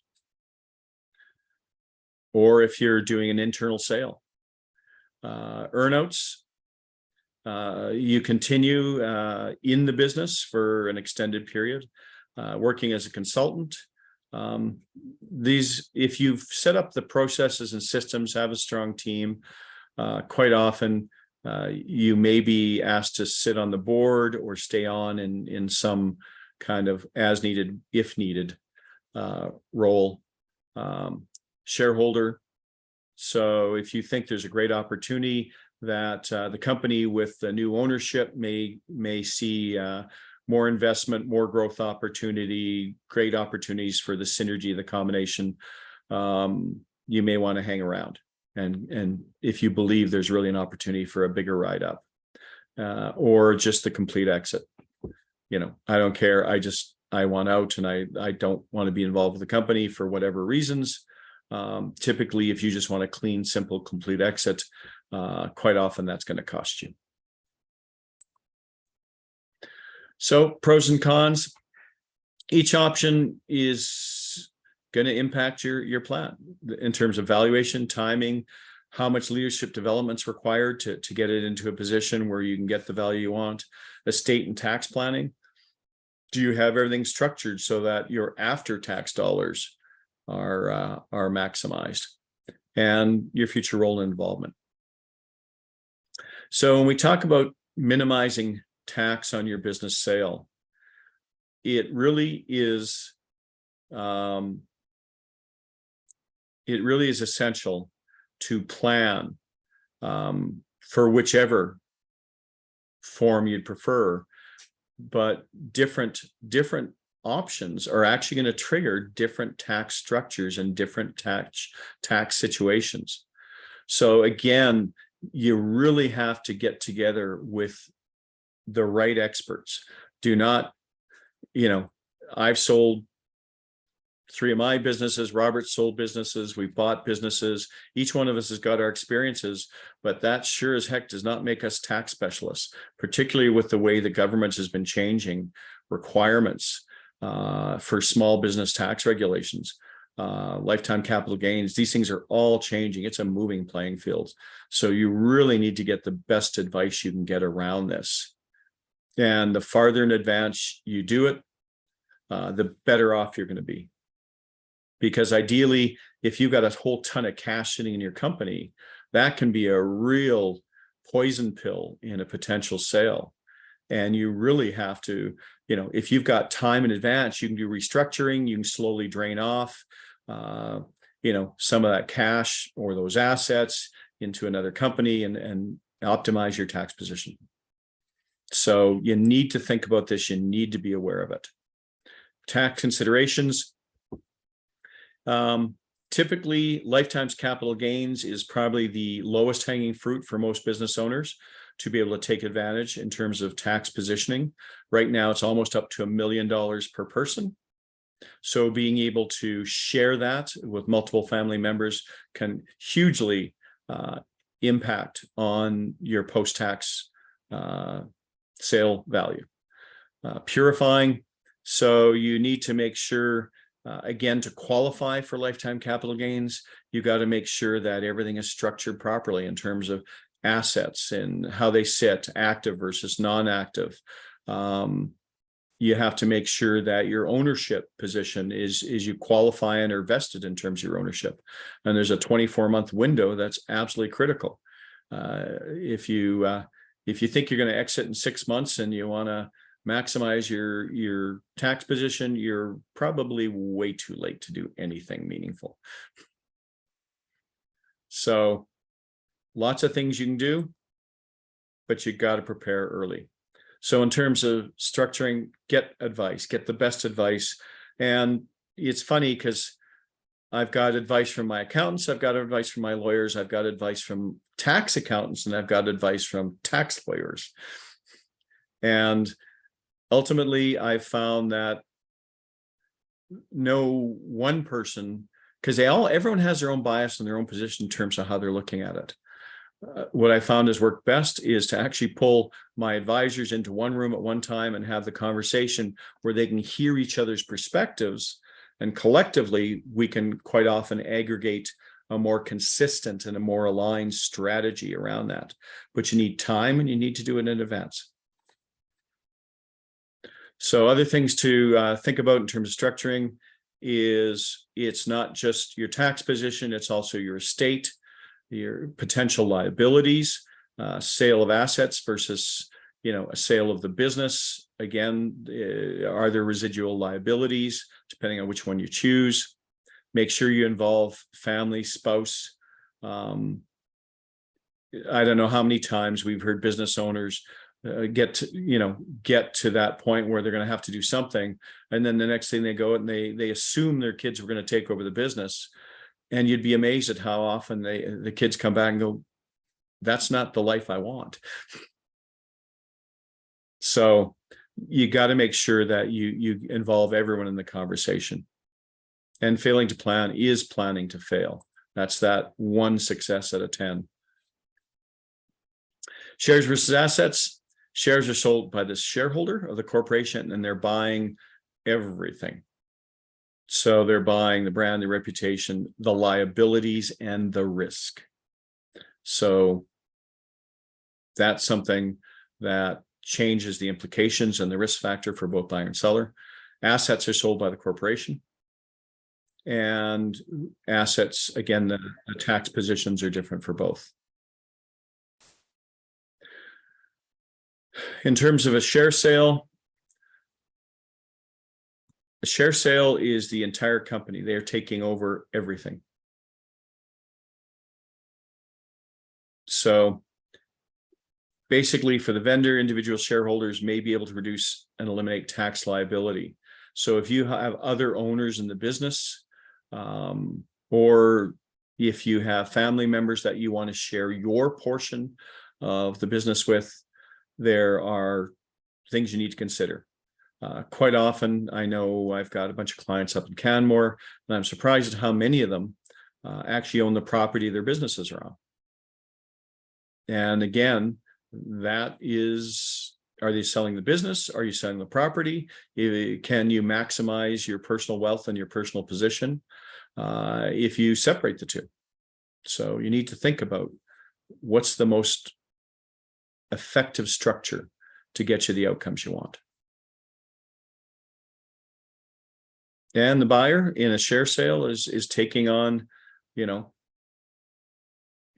or if you're doing an internal sale. Earnouts, you continue in the business for an extended period, working as a consultant. If you've set up the processes and systems, have a strong team, quite often you may be asked to sit on the board or stay on in some kind of as needed, if needed role. Shareholder. So if you think there's a great opportunity that the company with the new ownership may see more investment, more growth opportunity, great opportunities for the synergy, the combination, you may want to hang around. And if you believe there's really an opportunity for a bigger ride up, or just the complete exit, I don't care. I want out, and I don't want to be involved with the company for whatever reasons. Typically, if you just want a clean, simple, complete exit, quite often that's going to cost you. So pros and cons, each option is going to impact your plan in terms of valuation, timing, how much leadership development's required to get it into a position where you can get the value you want. Estate and tax planning. Do you have everything structured so that your after-tax dollars are maximized, and your future role and involvement? So when we talk about minimizing tax on your business sale, it really is essential to plan for whichever form you'd prefer, but different options are actually going to trigger different tax structures and different tax situations. So again, you really have to get together with the right experts. Do not, I've sold 3 of my businesses, Robert sold businesses, we've bought businesses. Each one of us has got our experiences, but that sure as heck does not make us tax specialists, particularly with the way the government has been changing requirements for small business tax regulations, lifetime capital gains. These things are all changing. It's a moving playing field. So you really need to get the best advice you can get around this. And the farther in advance you do it, the better off you're going to be. Because ideally, if you've got a whole ton of cash sitting in your company, that can be a real poison pill in a potential sale. And you really have to, if you've got time in advance, you can do restructuring, you can slowly drain off, some of that cash or those assets into another company and optimize your tax position. So you need to think about this. You need to be aware of it. Tax considerations. Typically, lifetime's capital gains is probably the lowest hanging fruit for most business owners to be able to take advantage in terms of tax positioning. Right now, it's almost up to $1 million per person. So being able to share that with multiple family members can hugely impact on your post-tax sale value. Purifying. So you need to make sure, again, to qualify for lifetime capital gains, you got to make sure that everything is structured properly in terms of assets and how they sit, active versus non-active. You have to make sure that your ownership position is you qualify and are vested in terms of your ownership. And there's a 24-month window that's absolutely critical. If you think you're going to exit in 6 months and you want to maximize your tax position, you're probably way too late to do anything meaningful. So lots of things you can do, but you got to prepare early. So in terms of structuring, get advice, get the best advice. And it's funny because I've got advice from my accountants, I've got advice from my lawyers, I've got advice from tax accountants, and I've got advice from tax lawyers. And ultimately, I've found that no one person, because everyone has their own bias and their own position in terms of how they're looking at it. What I found has worked best is to actually pull my advisors into one room at one time and have the conversation where they can hear each other's perspectives. And collectively, we can quite often aggregate a more consistent and a more aligned strategy around that. But you need time and you need to do it in advance. So other things to think about in terms of structuring is it's not just your tax position, it's also your estate, your potential liabilities, sale of assets versus, a sale of the business. Again, are there residual liabilities, depending on which one you choose? Make sure you involve family, spouse. I don't know how many times we've heard business owners get to that point where they're going to have to do something, and then the next thing they go and they assume their kids were going to take over the business, and you'd be amazed at how often the kids come back and go, "That's not the life I want." So you got to make sure that you involve everyone in the conversation. And failing to plan is planning to fail. That's that one success out of 10. Shares versus assets. Shares are sold by the shareholder of the corporation, and they're buying everything. So they're buying the brand, the reputation, the liabilities, and the risk. So that's something that changes the implications and the risk factor for both buyer and seller. Assets are sold by the corporation. And assets, again, the tax positions are different for both. In terms of a share sale is the entire company. They're taking over everything. So basically, for the vendor, individual shareholders may be able to reduce and eliminate tax liability. So if you have other owners in the business, or if you have family members that you want to share your portion of the business with, there are things you need to consider. Quite often, I know I've got a bunch of clients up in Canmore, and I'm surprised at how many of them actually own the property their businesses are on. And again, that is, are they selling the business? Are you selling the property? Can you maximize your personal wealth and your personal position if you separate the two? So you need to think about what's the most effective structure to get you the outcomes you want. And the buyer in a share sale is taking on,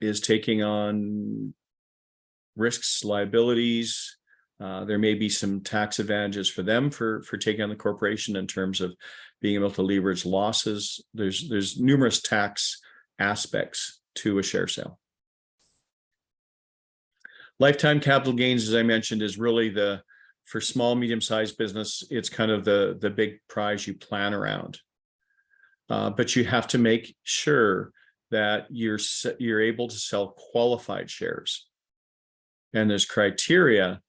is taking on risks, liabilities. There may be some tax advantages for them for taking on the corporation in terms of being able to leverage losses. There's numerous tax aspects to a share sale. Lifetime capital gains, as I mentioned, is really for small, medium-sized business, it's kind of the big prize you plan around. But you have to make sure that you're able to sell qualified shares. And there's criteria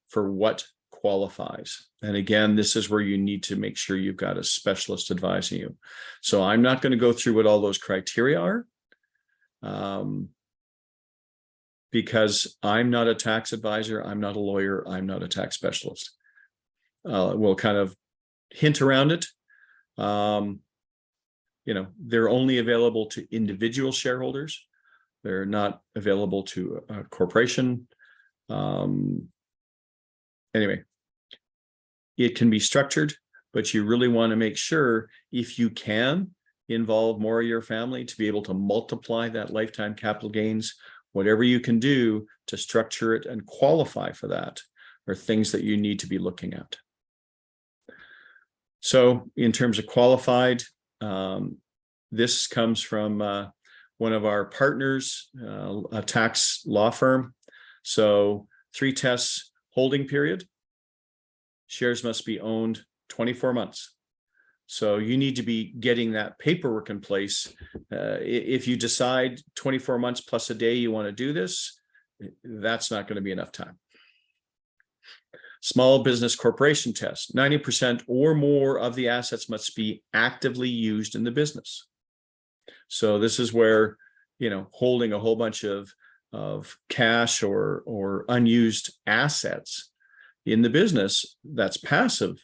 for what qualifies. And again, this is where you need to make sure you've got a specialist advising you. So I'm not going to go through what all those criteria are, because I'm not a tax advisor, I'm not a lawyer, I'm not a tax specialist. We'll kind of hint around it. They're only available to individual shareholders. They're not available to a corporation. Anyway, it can be structured, but you really want to make sure, if you can involve more of your family to be able to multiply that lifetime capital gains, whatever you can do to structure it and qualify for that are things that you need to be looking at. So in terms of qualified, this comes from one of our partners, a tax law firm. So 3 tests: holding period, shares must be owned 24 months. So you need to be getting that paperwork in place. If you decide 24 months plus a day you want to do this, that's not going to be enough time. Small business corporation test: 90% or more of the assets must be actively used in the business. So this is where, holding a whole bunch of cash or unused assets in the business that's passive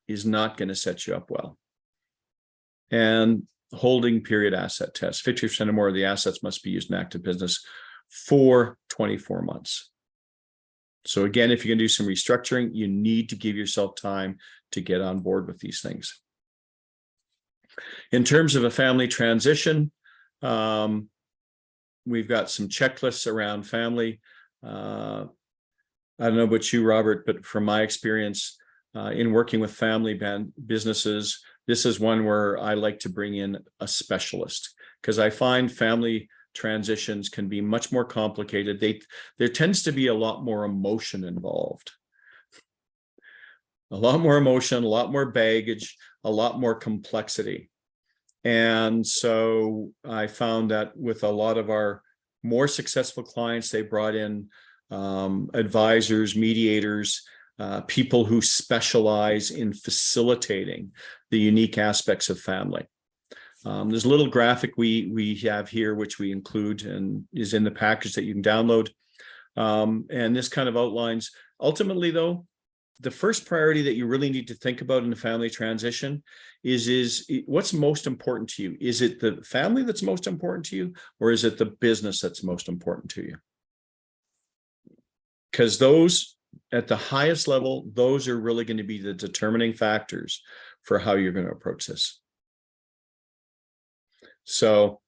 is not going to set you up well. And holding period asset test: 50% or more of the assets must be used in active business for 24 months. So again, if you're going to do some restructuring, you need to give yourself time to get on board with these things. In terms of a family transition, we've got some checklists around family. I don't know about you, Robert, but from my experience in working with family businesses, this is one where I like to bring in a specialist, because I find family transitions can be much more complicated. There tends to be a lot more emotion involved. A lot more emotion, a lot more baggage, a lot more complexity. And so I found that with a lot of our more successful clients, they brought in advisors, mediators, people who specialize in facilitating the unique aspects of family. There's a little graphic we have here, which we include and is in the package that you can download. And this kind of outlines, ultimately though, the first priority that you really need to think about in a family transition is what's most important to you? Is it the family that's most important to you, or is it the business that's most important to you? Because those at the highest level, those are really going to be the determining factors for how you're going to approach this. So,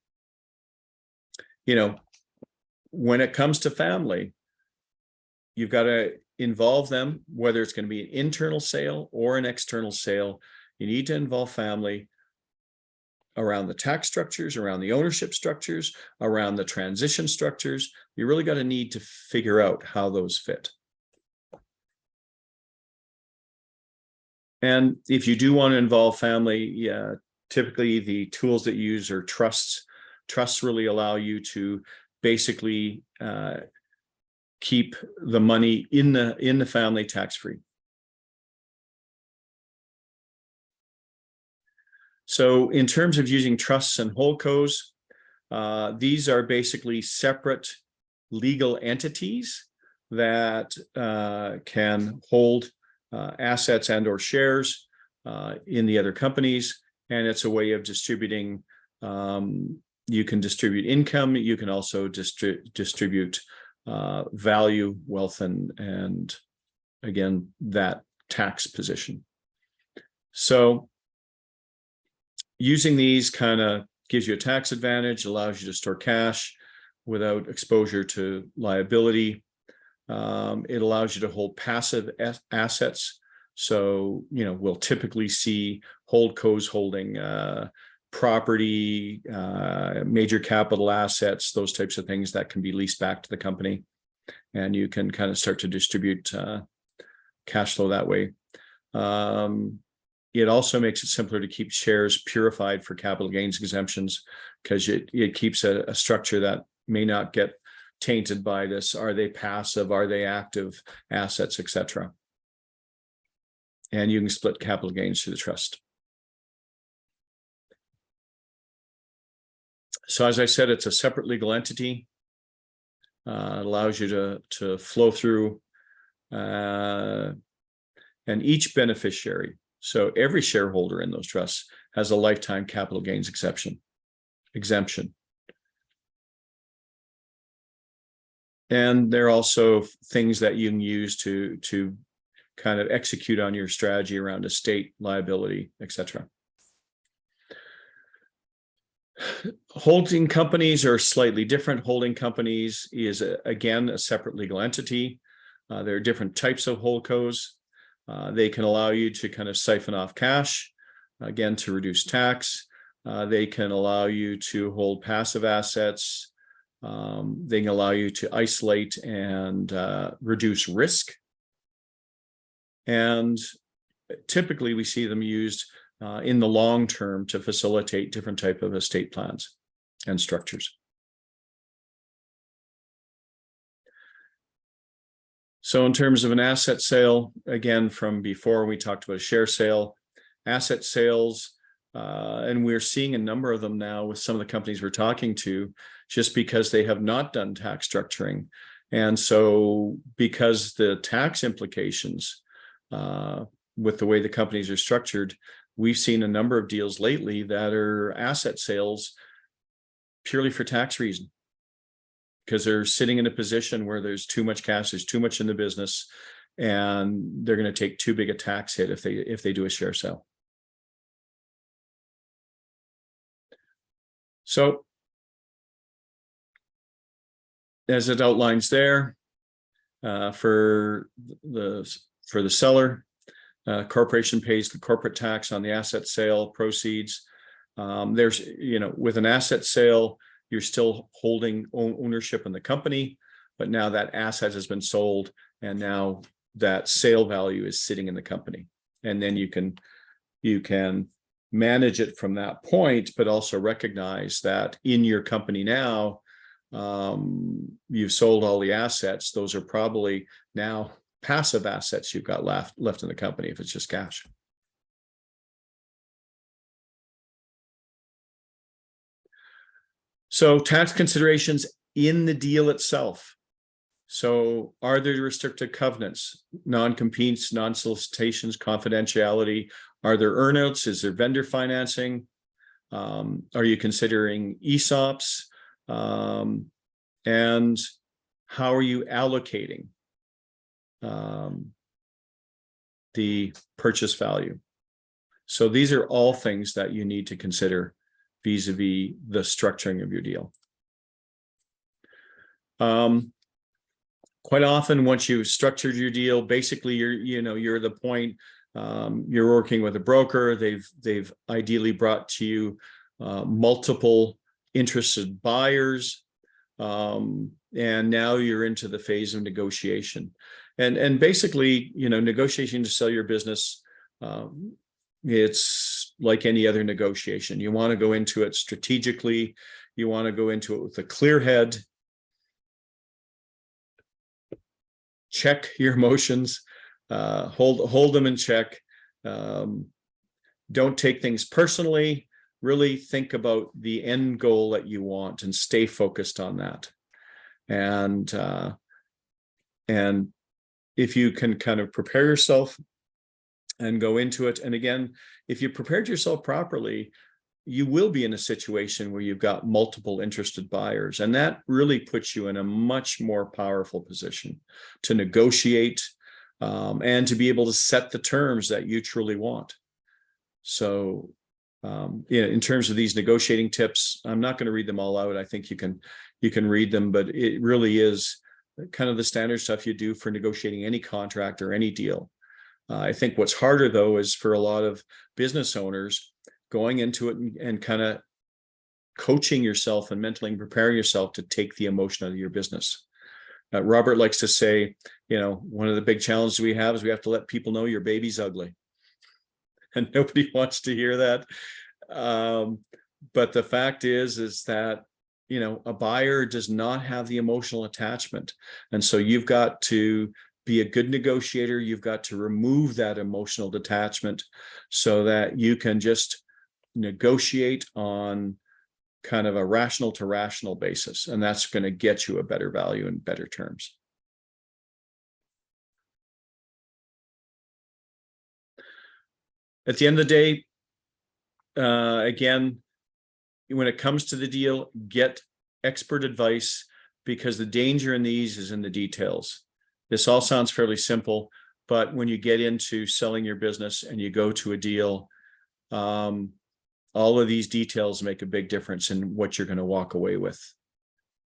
when it comes to family, you've got to involve them, whether it's going to be an internal sale or an external sale. You need to involve family around the tax structures, around the ownership structures, around the transition structures. You really got to need to figure out how those fit. And if you do want to involve family, typically the tools that you use are trusts. Trusts really allow you to basically keep the money in the family tax-free. So in terms of using trusts and holdcos, these are basically separate legal entities that can hold assets and or shares in the other companies. And it's a way of distributing. You can distribute income. You can also distribute value, wealth, and again, that tax position. So using these kind of gives you a tax advantage, allows you to store cash without exposure to liability. It allows you to hold passive assets. So, we'll typically see holdcos holding property, major capital assets, those types of things that can be leased back to the company. And you can kind of start to distribute cash flow that way. It also makes it simpler to keep shares purified for capital gains exemptions, because it keeps a structure that may not get tainted by this. Are they passive? Are they active assets, etc.? And you can split capital gains through the trust. So as I said, it's a separate legal entity. It allows you to flow through, and each beneficiary, so every shareholder in those trusts, has a lifetime capital gains exemption. And there are also things that you can use to kind of execute on your strategy around estate, liability, etc. Holding companies are slightly different. Holding companies is, again, a separate legal entity. There are different types of holdcos. They can allow you to kind of siphon off cash, again, to reduce tax. They can allow you to hold passive assets. They can allow you to isolate and reduce risk. And typically we see them used in the long term to facilitate different type of estate plans and structures. So in terms of an asset sale, again, from before we talked about a share sale, asset sales, and we're seeing a number of them now with some of the companies we're talking to, just because they have not done tax structuring. And so because the tax implications with the way the companies are structured, we've seen a number of deals lately that are asset sales purely for tax reason, because they're sitting in a position where there's too much cash, there's too much in the business, and they're going to take too big a tax hit if they do a share sale. So as it outlines there, for the seller, corporation pays the corporate tax on the asset sale proceeds. There's, with an asset sale, you're still holding ownership in the company, but now that asset has been sold, and now that sale value is sitting in the company. And then you can manage it from that point, but also recognize that in your company now, you've sold all the assets. Those are probably now passive assets you've got left in the company if it's just cash. So tax considerations in the deal itself. So are there restricted covenants, non-competes, non-solicitations, confidentiality? Are there earnouts? Is there vendor financing? Are you considering ESOPs? And how are you allocating the purchase value? So these are all things that you need to consider vis-a-vis the structuring of your deal. Quite often, once you've structured your deal, basically you're at the point, you're working with a broker. They've ideally brought to you multiple interested buyers, and now you're into the phase of negotiation. And basically, negotiation to sell your business, it's like any other negotiation. You want to go into it strategically. You want to go into it with a clear head. Check your emotions, hold them in check. Don't take things personally. Really think about the end goal that you want and stay focused on that. And if you can kind of prepare yourself and go into it, and again, if you prepared yourself properly, you will be in a situation where you've got multiple interested buyers, and that really puts you in a much more powerful position to negotiate, and to be able to set the terms that you truly want. So, in terms of these negotiating tips, I'm not going to read them all out. I think you can read them, but it really is kind of the standard stuff you do for negotiating any contract or any deal. I think what's harder, though, is for a lot of business owners going into it and kind of coaching yourself and mentally preparing yourself to take the emotion out of your business. Robert likes to say, one of the big challenges we have is we have to let people know your baby's ugly. And nobody wants to hear that. But the fact is that, a buyer does not have the emotional attachment. And so you've got to be a good negotiator. You've got to remove that emotional detachment so that you can just negotiate on kind of a rational to rational basis. And that's going to get you a better value and better terms. At the end of the day, again, when it comes to the deal, get expert advice, because the danger in these is in the details. This all sounds fairly simple, but when you get into selling your business and you go to a deal, all of these details make a big difference in what you're going to walk away with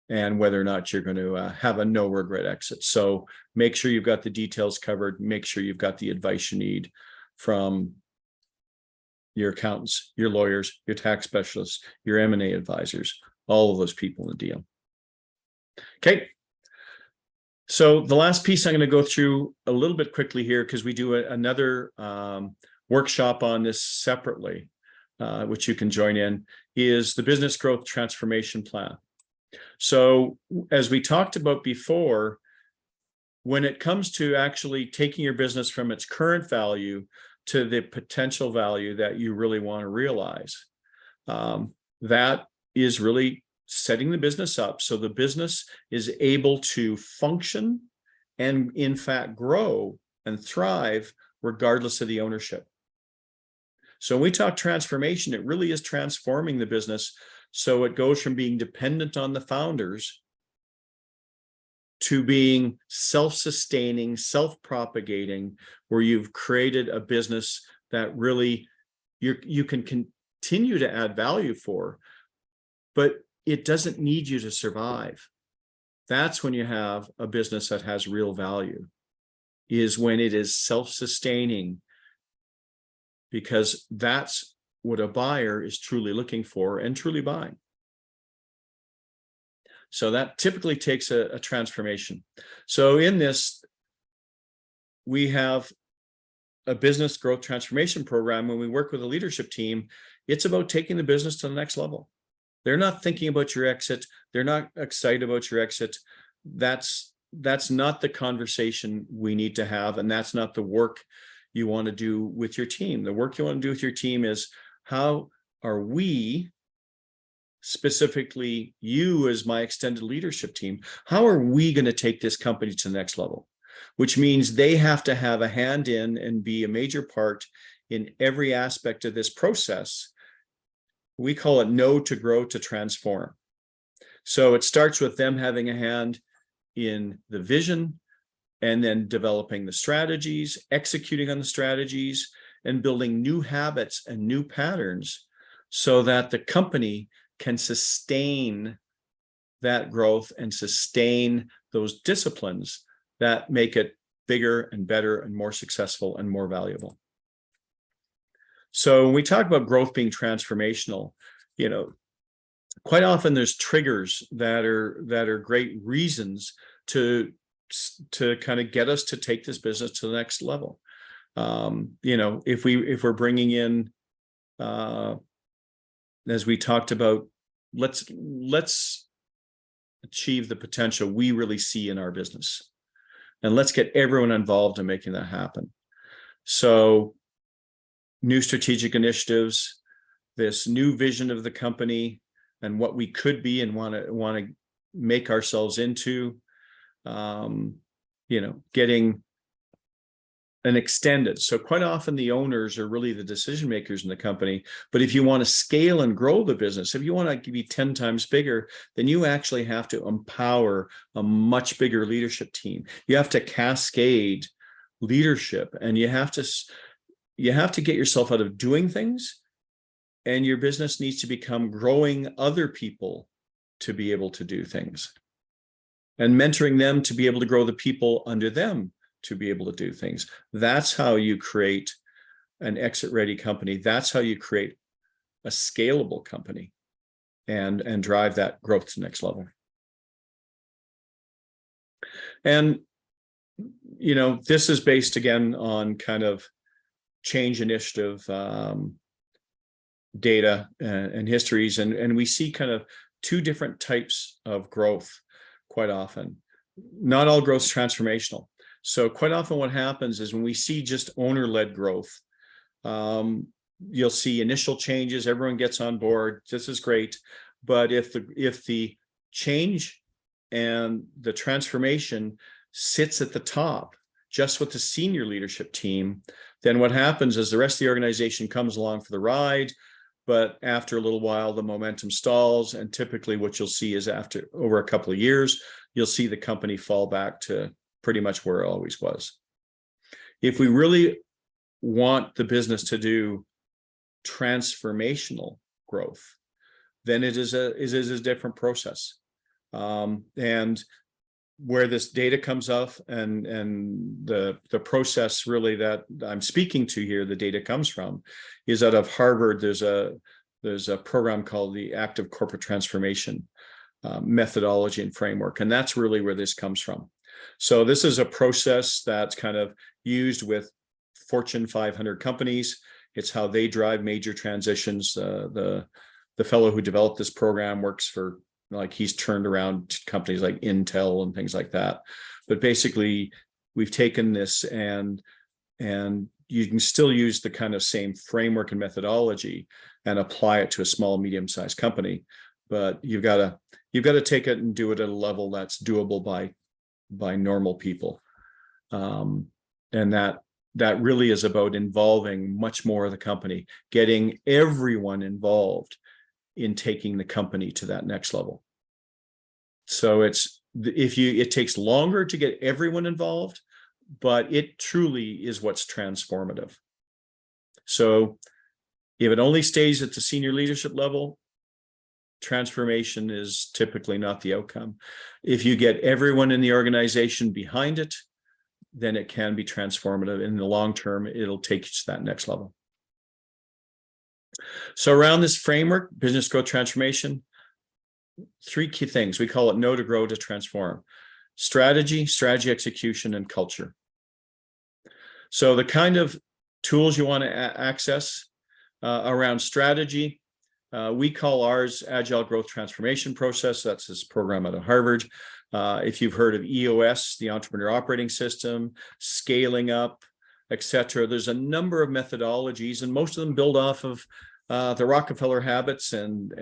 and whether or not you're going to have a no regret exit. So make sure you've got the details covered. Make sure you've got the advice you need from your accountants, your lawyers, your tax specialists, your M&A advisors, all of those people in the deal. Okay. So the last piece I'm going to go through a little bit quickly here, because we do another workshop on this separately, which you can join in, is the business growth transformation plan. So as we talked about before, when it comes to actually taking your business from its current value to the potential value that you really want to realize, that is really setting the business up so the business is able to function and in fact grow and thrive regardless of the ownership. So when we talk transformation, it really is transforming the business so it goes from being dependent on the founders to being self-sustaining, self-propagating, where you've created a business that really you can continue to add value for, but it doesn't need you to survive. That's when you have a business that has real value, is when it is self-sustaining, because that's what a buyer is truly looking for and truly buying. So that typically takes a transformation. So in this, we have a business growth transformation program. When we work with a leadership team, it's about taking the business to the next level. They're not thinking about your exit. They're not excited about your exit. That's not the conversation we need to have. And that's not the work you want to do with your team. The work you want to do with your team is, how are we, specifically you as my extended leadership team, how are we going to take this company to the next level? Which means they have to have a hand in and be a major part in every aspect of this process. We call it know to grow to transform. So it starts with them having a hand in the vision, and then developing the strategies, executing on the strategies, and building new habits and new patterns so that the company can sustain that growth and sustain those disciplines that make it bigger and better and more successful and more valuable. So when we talk about growth being transformational, quite often there's triggers that are great reasons to kind of get us to take this business to the next level. If we're bringing in, as we talked about, let's achieve the potential we really see in our business, and let's get everyone involved in making that happen. So new strategic initiatives, this new vision of the company and what we could be and want to make ourselves into, getting an extended. So quite often the owners are really the decision makers in the company. But if you want to scale and grow the business, if you want to be 10 times bigger, then you actually have to empower a much bigger leadership team. You have to cascade leadership, and you have to get yourself out of doing things, and your business needs to become growing other people to be able to do things, and mentoring them to be able to grow the people under them to be able to do things. That's how you create an exit ready company. That's how you create a scalable company and drive that growth to the next level. And, you know, this is based again on kind of change initiative data and histories. And we see kind of two different types of growth quite often. Not all growth is transformational. So quite often what happens is when we see just owner-led growth, you'll see initial changes, everyone gets on board, this is great. But if the change and the transformation sits at the top, just with the senior leadership team, then what happens is the rest of the organization comes along for the ride, but after a little while, the momentum stalls. And typically what you'll see is after over a couple of years, you'll see the company fall back to pretty much where it always was. If we really want the business to do transformational growth, then it is a different process. And where this data comes off and the process really that I'm speaking to here, the data comes from, is out of Harvard. There's a program called the Active Corporate Transformation methodology and framework, and that's really where this comes from. So this is a process that's kind of used with Fortune 500 companies. It's how they drive major transitions. The fellow who developed this program works for, like, he's turned around companies like Intel and things like that. But basically, we've taken this and you can still use the kind of same framework and methodology and apply it to a small, medium-sized company. But you've got to take it and do it at a level that's doable by normal people. And that really is about involving much more of the company, getting everyone involved in taking the company to that next level. So it takes longer to get everyone involved, but it truly is what's transformative. So if it only stays at the senior leadership level, transformation is typically not the outcome. If you get everyone in the organization behind it, then it can be transformative. In the long term, it'll take you to that next level. So around this framework, business growth transformation, three key things. We call it know to grow to transform: strategy execution, and culture. So the kind of tools you want to access around strategy, we call ours Agile Growth Transformation Process. That's this program out of Harvard. If you've heard of EOS, the Entrepreneur Operating System, Scaling Up, etc., there's a number of methodologies, and most of them build off of the Rockefeller habits and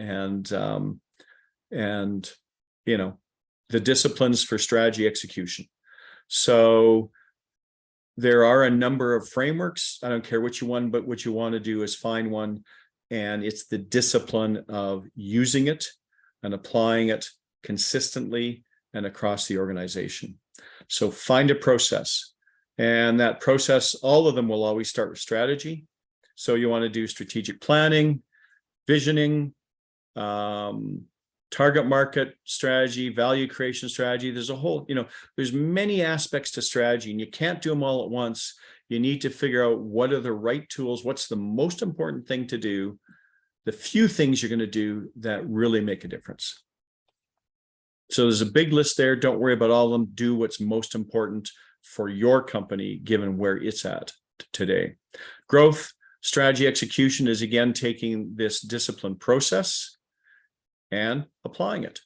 you know, the disciplines for strategy execution. So there are a number of frameworks. I don't care which one, but what you want to do is find one, and it's the discipline of using it and applying it consistently and across the organization. So find a process, and that process, all of them will always start with strategy. So you want to do strategic planning, visioning, target market strategy, value creation strategy. There's a whole, there's many aspects to strategy, and you can't do them all at once. You need to figure out what are the right tools, what's the most important thing to do, the few things you're going to do that really make a difference. So there's a big list there. Don't worry about all of them. Do what's most important for your company, given where it's at today. Growth, strategy execution is, again, taking this disciplined process and applying it.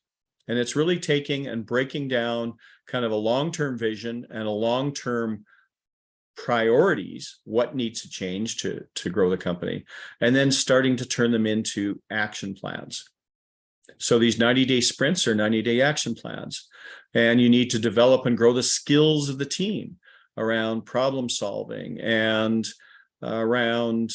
And it's really taking and breaking down kind of a long-term vision and a long-term priorities, what needs to change to grow the company, and then starting to turn them into action plans. So these 90-day sprints are 90-day action plans, and you need to develop and grow the skills of the team around problem solving and around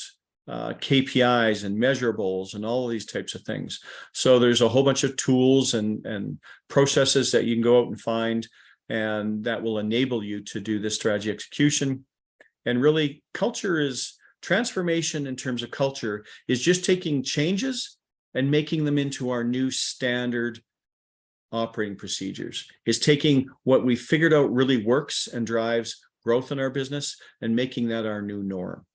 KPIs and measurables and all of these types of things. So there's a whole bunch of tools and processes that you can go out and find and that will enable you to do this strategy execution. And really, culture is transformation in terms of culture is just taking changes and making them into our new standard operating procedures. Is taking what we figured out really works and drives growth in our business and making that our new norm.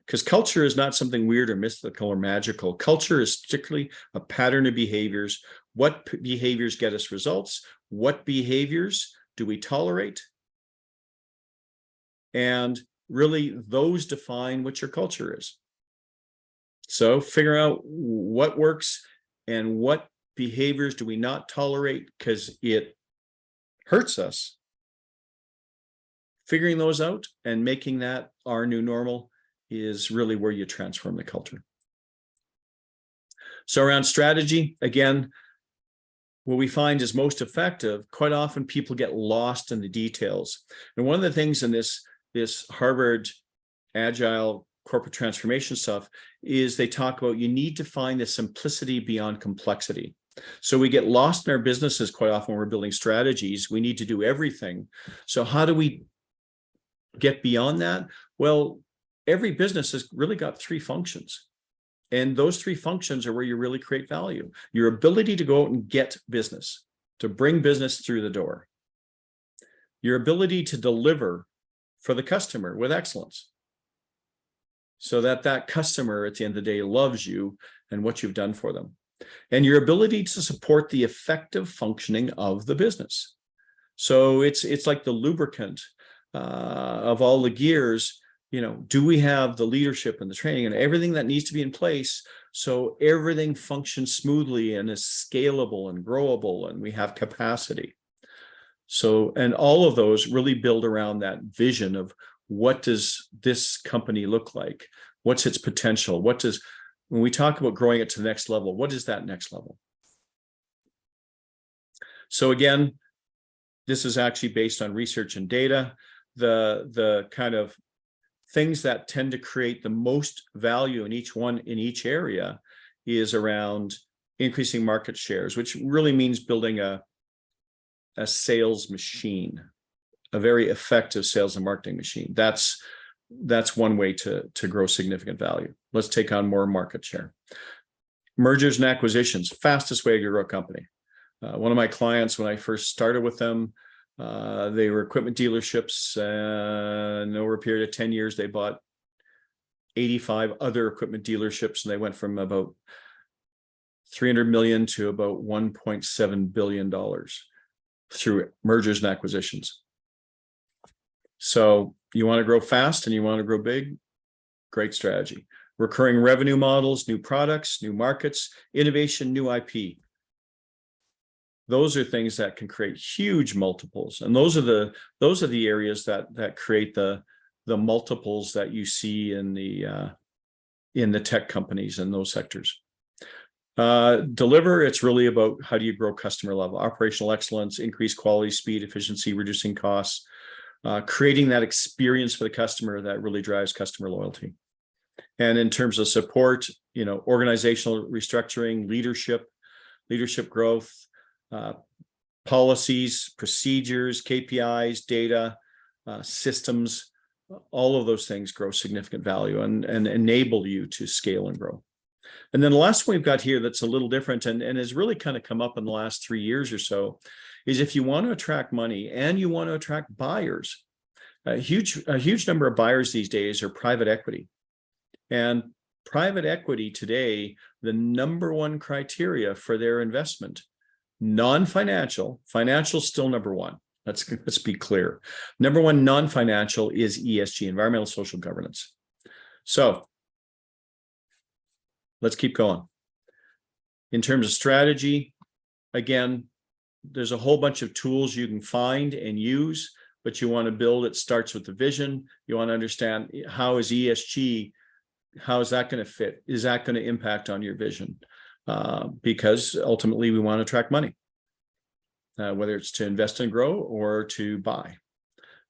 Because culture is not something weird or mystical or magical. Culture is strictly a pattern of behaviors. What behaviors get us results? What behaviors do we tolerate? And really, those define what your culture is. So figure out what works and what behaviors do we not tolerate because it hurts us. Figuring those out and making that our new normal is really where you transform the culture. So around strategy, again, what we find is most effective, quite often people get lost in the details. And one of the things in this Harvard Agile corporate transformation stuff is they talk about you need to find the simplicity beyond complexity. So we get lost in our businesses quite often when we're building strategies. We need to do everything. So how do we get beyond that? Well, every business has really got three functions. And those three functions are where you really create value. Your ability to go out and get business, to bring business through the door. Your ability to deliver for the customer with excellence, so that that customer at the end of the day loves you and what you've done for them. And your ability to support the effective functioning of the business. So it's like the lubricant of all the gears. You know, do we have the leadership and the training and everything that needs to be in place so everything functions smoothly and is scalable and growable and we have capacity? So, and all of those really build around that vision of what does this company look like? What's its potential? When we talk about growing it to the next level, what is that next level? So again, this is actually based on research and data. The kind of things that tend to create the most value in each area is around increasing market shares, which really means building a sales machine, a very effective sales and marketing machine. That's one way to grow significant value. Let's take on more market share. Mergers and acquisitions, fastest way to grow a company. One of my clients, when I first started with them, they were equipment dealerships, and over a period of 10 years, they bought 85 other equipment dealerships, and they went from about 300 million to about $1.7 billion through mergers and acquisitions. So you want to grow fast and you want to grow big, great strategy. Recurring revenue models, new products, new markets, innovation, new IP. Those are things that can create huge multiples. And those are the areas that create the multiples that you see in the tech companies in those sectors. Deliver, it's really about how do you grow customer level, operational excellence, increase quality, speed, efficiency, reducing costs, creating that experience for the customer that really drives customer loyalty. And in terms of support, organizational restructuring, leadership growth, policies, procedures, KPIs, data, systems, all of those things grow significant value and enable you to scale and grow. And then the last one we've got here that's a little different and has really kind of come up in the last 3 years or so is if you want to attract money and you want to attract buyers. A huge number of buyers these days are private equity. And private equity today, the number one criteria for their investment, non-financial, financial still number one. Let's be clear. Number one non-financial is ESG, environmental social governance. So let's keep going. In terms of strategy, again, there's a whole bunch of tools you can find and use, but you want to build, it starts with the vision. You want to understand how is ESG, how is that going to fit? Is that going to impact on your vision? Because ultimately we want to attract money, whether it's to invest and grow or to buy.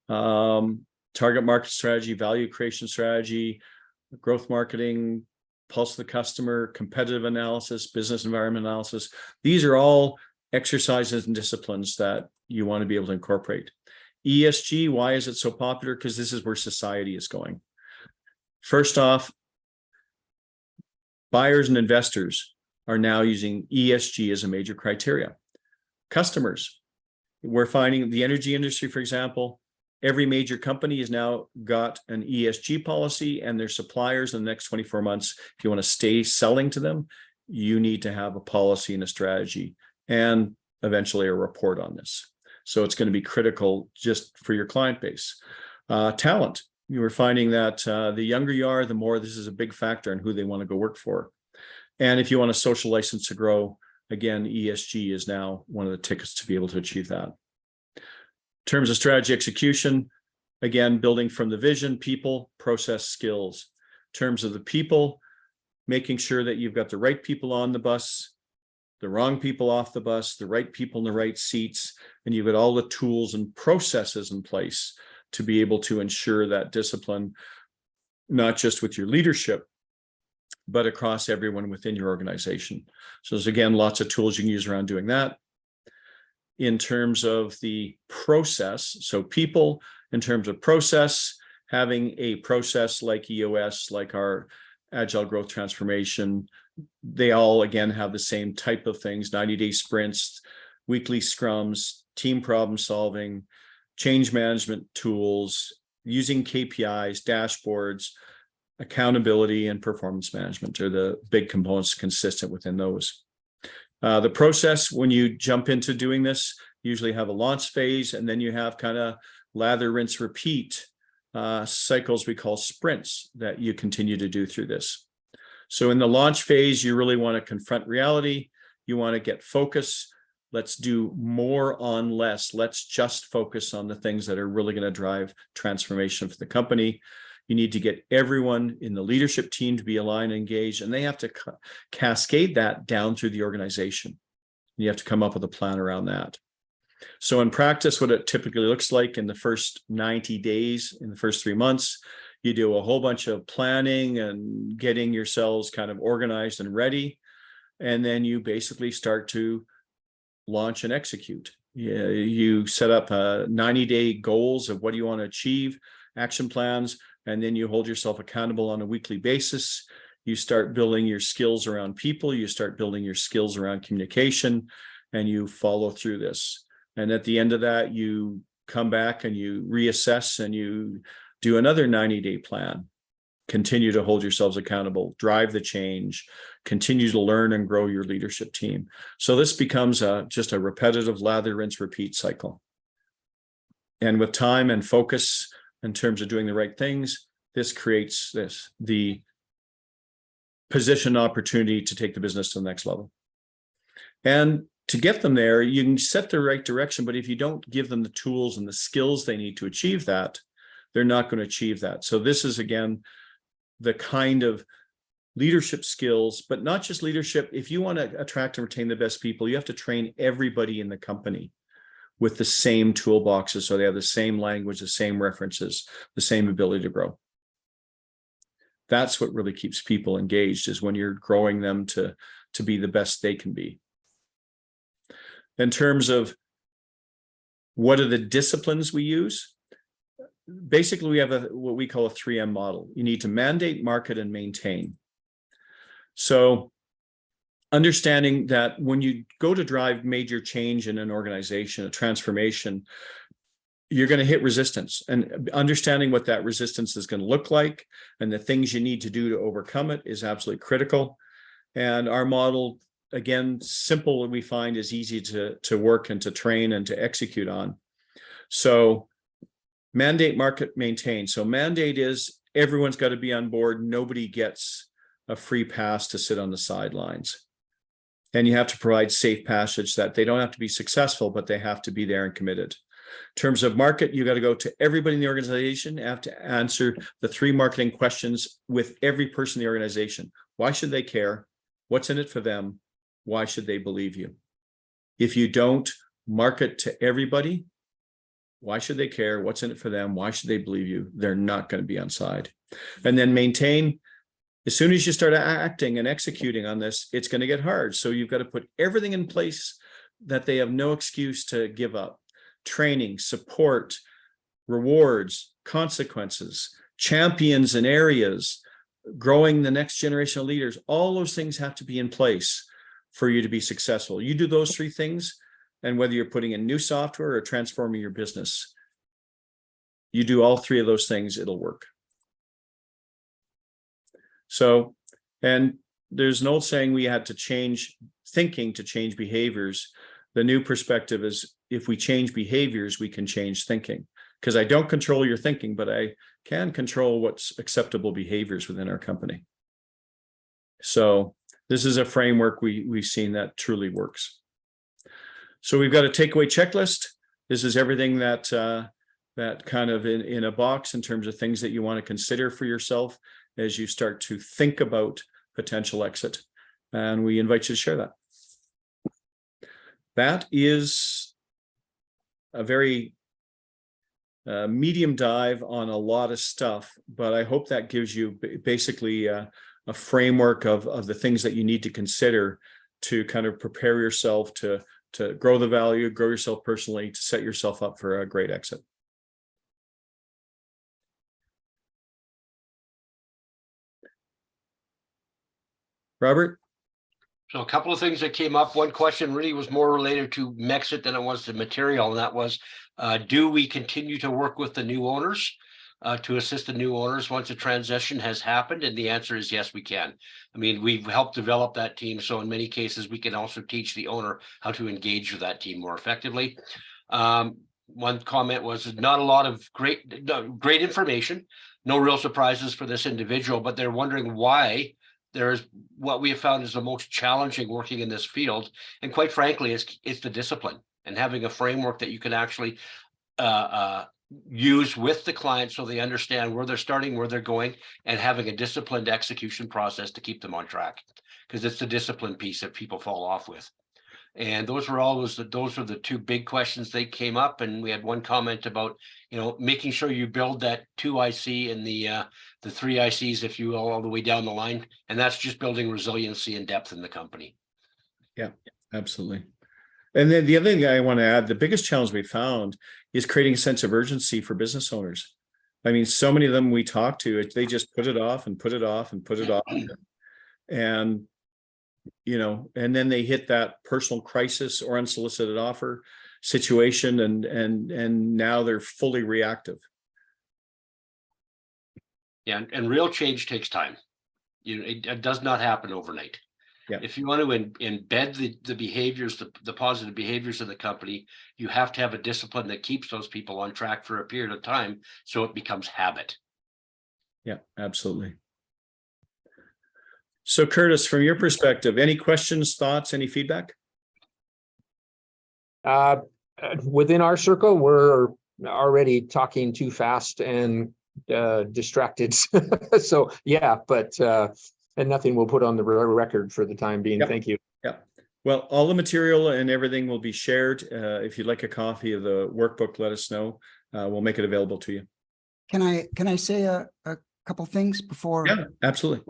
Target market strategy, value creation strategy, growth marketing, pulse of the customer, competitive analysis, business environment analysis. These are all exercises and disciplines that you want to be able to incorporate. ESG, why is it so popular? Because this is where society is going. First off, buyers and investors are now using ESG as a major criteria. Customers, we're finding the energy industry, for example, every major company has now got an ESG policy, and their suppliers in the next 24 months, if you want to stay selling to them, you need to have a policy and a strategy and eventually a report on this. So it's going to be critical just for your client base. Talent, you were finding that the younger you are, the more this is a big factor in who they want to go work for. And if you want a social license to grow, again, ESG is now one of the tickets to be able to achieve that. In terms of strategy execution, again, building from the vision, people, process, skills. In terms of the people, making sure that you've got the right people on the bus, the wrong people off the bus, the right people in the right seats, and you've got all the tools and processes in place to be able to ensure that discipline, not just with your leadership, but across everyone within your organization. So there's, again, lots of tools you can use around doing that. In terms of the process, so people, in terms of process, having a process like EOS, like our Agile Growth Transformation, they all, again, have the same type of things: 90-day sprints, weekly scrums, team problem solving, change management tools, using KPIs, dashboards, accountability, and performance management are the big components consistent within those. The process, when you jump into doing this, you usually have a launch phase, and then you have kind of lather, rinse, repeat cycles we call sprints that you continue to do through this. So in the launch phase, you really want to confront reality. You want to get focus. Let's do more on less. Let's just focus on the things that are really going to drive transformation for the company. You need to get everyone in the leadership team to be aligned and engaged, and they have to cascade that down through the organization. You have to come up with a plan around that. So in practice, what it typically looks like in the first 90 days, in the first 3 months, you do a whole bunch of planning and getting yourselves kind of organized and ready. And then you basically start to launch and execute. You set up 90-day goals of what you want to achieve, action plans, and then you hold yourself accountable on a weekly basis. You start building your skills around people, you start building your skills around communication, and you follow through this. And at the end of that, you come back and you reassess and you do another 90-day plan. Continue to hold yourselves accountable, drive the change, continue to learn and grow your leadership team. So this becomes just a repetitive lather, rinse, repeat cycle. And with time and focus in terms of doing the right things, this creates the position opportunity to take the business to the next level. And to get them there, you can set the right direction, but if you don't give them the tools and the skills they need to achieve that, they're not going to achieve that. So this is, again, the kind of leadership skills, but not just leadership. If you want to attract and retain the best people, you have to train everybody in the company with the same toolboxes, so they have the same language, the same references, the same ability to grow. That's what really keeps people engaged, is when you're growing them to be the best they can be. In terms of what are the disciplines we use, basically we have what we call a 3M model. You need to mandate, market, and maintain. So understanding that when you go to drive major change in an organization, a transformation, you're going to hit resistance, and understanding what that resistance is going to look like and the things you need to do to overcome it is absolutely critical. And our model, again, simple, we find is easy to work and to train and to execute on. So mandate, market, maintain. So mandate is everyone's got to be on board. Nobody gets a free pass to sit on the sidelines. And you have to provide safe passage that they don't have to be successful, but they have to be there and committed. In terms of market, you got to go to everybody in the organization, have to answer the 3 marketing questions with every person in the organization. Why should they care? What's in it for them? Why should they believe you? If you don't market to everybody, why should they care? What's in it for them? Why should they believe you? They're not going to be on side. And then maintain. As soon as you start acting and executing on this, it's going to get hard. So you've got to put everything in place that they have no excuse to give up. Training, support, rewards, consequences, champions in areas, growing the next generation of leaders, all those things have to be in place for you to be successful. You do those three things, and whether you're putting in new software or transforming your business, you do all three of those things, it'll work. So, and there's an old saying, we had to change thinking to change behaviors. The new perspective is, if we change behaviors, we can change thinking. Because I don't control your thinking, but I can control what's acceptable behaviors within our company. So this is a framework we've seen that truly works. So we've got a takeaway checklist. This is everything that that kind of in a box in terms of things that you want to consider for yourself as you start to think about potential exit. And we invite you to share that. That is a very medium dive on a lot of stuff, but I hope that gives you basically a framework of the things that you need to consider to kind of prepare yourself to grow the value, grow yourself personally, to set yourself up for a great exit. Robert? So a couple of things that came up. One question really was more related to Mexit than it was the material, and that was, do we continue to work with the new owners to assist the new owners once a transition has happened? And the answer is yes, we can. I mean, we've helped develop that team, so in many cases, we can also teach the owner how to engage with that team more effectively. One comment was not a lot of great information, no real surprises for this individual, but they're wondering why there's what we have found is the most challenging working in this field. And quite frankly, it's the discipline and having a framework that you can actually use with the client so they understand where they're starting, where they're going, and having a disciplined execution process to keep them on track. Because it's the discipline piece that people fall off with. And those are the two big questions that came up. And we had one comment about, making sure you build that 2 IC and the 3 ICs, if you will, all the way down the line. And that's just building resiliency and depth in the company. Yeah, absolutely. And then the other thing I want to add, the biggest challenge we found is creating a sense of urgency for business owners. I mean, so many of them we talk to, they just put it off and put it off and put it off. And and then they hit that personal crisis or unsolicited offer situation, and now they're fully reactive. Yeah, and real change takes time. It does not happen overnight. Yeah. If you want to embed the behaviors, the positive behaviors of the company, you have to have a discipline that keeps those people on track for a period of time, so it becomes habit. Yeah, absolutely. So Curtis, from your perspective, any questions, thoughts, any feedback? Within our circle, we're already talking too fast and distracted. So yeah, but and nothing we'll put on the record for the time being. Yep. Thank you. Yeah. Well, all the material and everything will be shared. If you'd like a copy of the workbook, let us know. We'll make it available to you. Can I say a couple things before? Yeah, absolutely.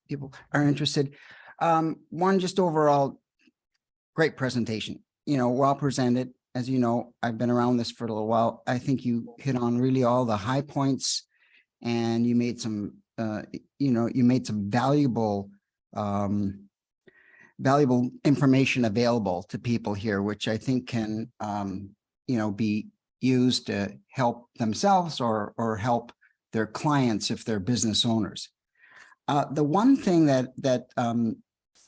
People are interested. One, just overall, great presentation. Well presented. As you know, I've been around this for a little while. I think you hit on really all the high points, and you made some, you made some valuable information available to people here, which I think can, be used to help themselves or help their clients if they're business owners. The one thing that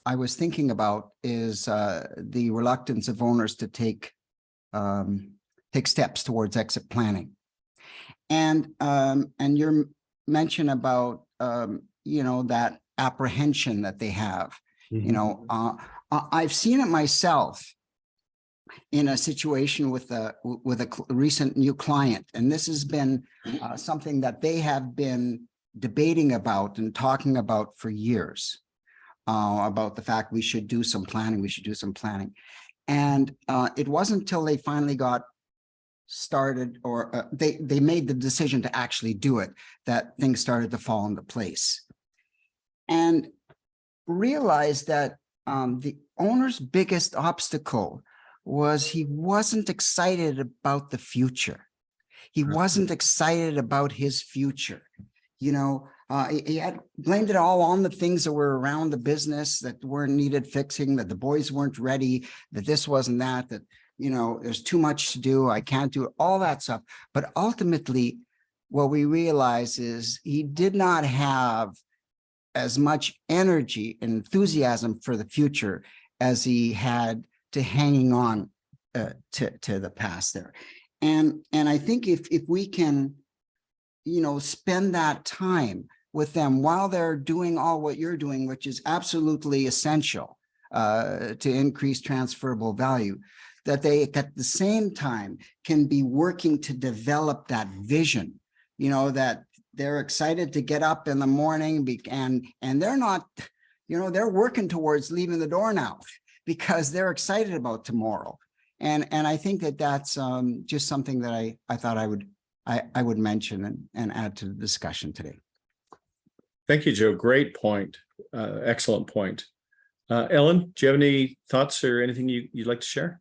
I was thinking about is the reluctance of owners to take steps towards exit planning, and your mention about that apprehension that they have. Mm-hmm. I've seen it myself in a situation with a recent new client, and this has been something that they have been debating about and talking about for years, about the fact we should do some planning, And it wasn't until they finally got started, or they made the decision to actually do it, that things started to fall into place. And realized that the owner's biggest obstacle was he wasn't excited about the future. He wasn't excited about his future. You know, he had blamed it all on the things that were around the business that weren't needed fixing, that the boys weren't ready, that this wasn't that, you know, there's too much to do. I can't do it, all that stuff. But ultimately, what we realize is he did not have as much energy and enthusiasm for the future as he had to hanging on to the past there. And I think if we can, you know, spend that time with them while they're doing all what you're doing, which is absolutely essential to increase transferable value, that they at the same time can be working to develop that vision, you know, that they're excited to get up in the morning and they're not, you know, they're working towards leaving the door now because they're excited about tomorrow. And I think that that's just something that I thought I would mention and add to the discussion today. Thank you, Joe. Great point. Excellent point. Ellen, do you have any thoughts or anything you'd like to share?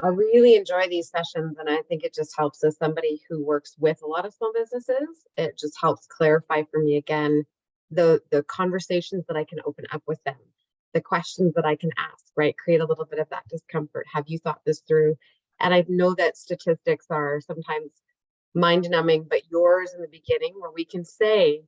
I really enjoy these sessions, and I think it just helps as somebody who works with a lot of small businesses. It just helps clarify for me again the conversations that I can open up with them, the questions that I can ask, right? Create a little bit of that discomfort. Have you thought this through? And I know that statistics are sometimes mind numbing, but yours in the beginning where we can say,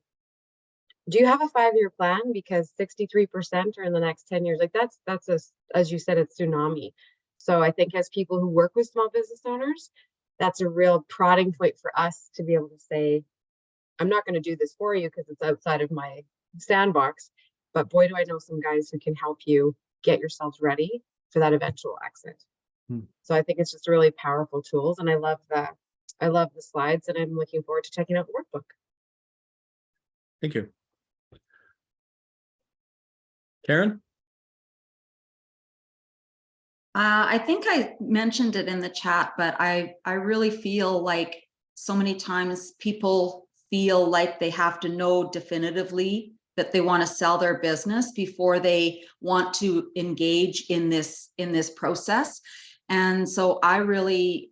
do you have a 5-year plan? Because 63% are in the next 10 years. Like that's as you said, it's tsunami. So I think as people who work with small business owners, that's a real prodding point for us to be able to say, I'm not going to do this for you because it's outside of my sandbox, but boy, do I know some guys who can help you get yourselves ready for that eventual exit. So I think it's just really powerful tools, and I love the slides, and I'm looking forward to checking out the workbook. Thank you. Karen? I think I mentioned it in the chat, but I really feel like so many times people feel like they have to know definitively that they want to sell their business before they want to engage in this process. And so I really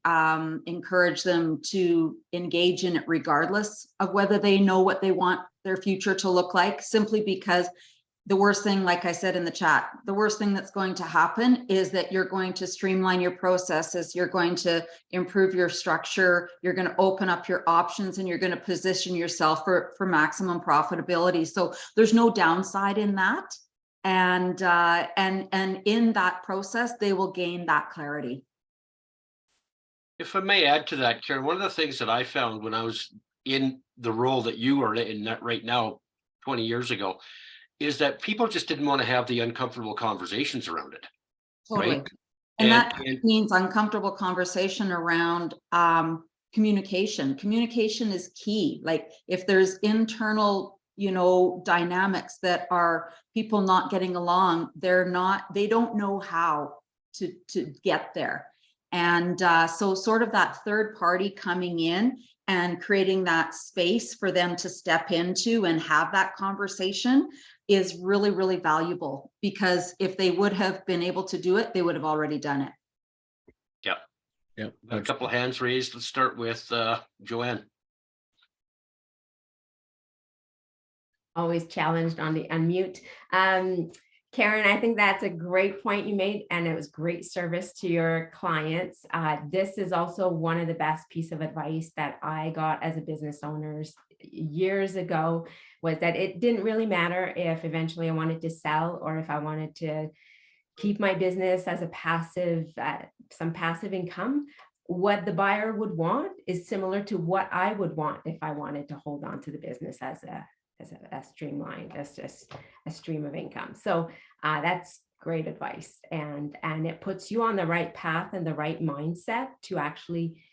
encourage them to engage in it regardless of whether they know what they want their future to look like, simply because the worst thing, like I said in the chat, the worst thing that's going to happen is that you're going to streamline your processes, you're going to improve your structure, you're going to open up your options, and you're going to position yourself for maximum profitability. So there's no downside in that. And in that process, they will gain that clarity. If I may add to that, Karen, one of the things that I found when I was in the role that you are in right now, 20 years ago, is that people just didn't want to have the uncomfortable conversations around it. Totally. Right? And that means uncomfortable conversation around communication. Communication is key. Like if there's internal, dynamics that are people not getting along, they don't know how to get there. And so sort of that third party coming in and creating that space for them to step into and have that conversation is really, really valuable, because if they would have been able to do it, they would have already done it. Yep. Yep. A couple of hands raised. Let's start with Joanne. Always challenged on the unmute. Karen, I think that's a great point you made, and it was great service to your clients. This is also one of the best piece of advice that I got as a business owner years ago, was that it didn't really matter if eventually I wanted to sell or if I wanted to keep my business as a passive, some passive income. What the buyer would want is similar to what I would want if I wanted to hold on to the business as a streamlined, as just a stream of income. So that's great advice, and it puts you on the right path and the right mindset to actually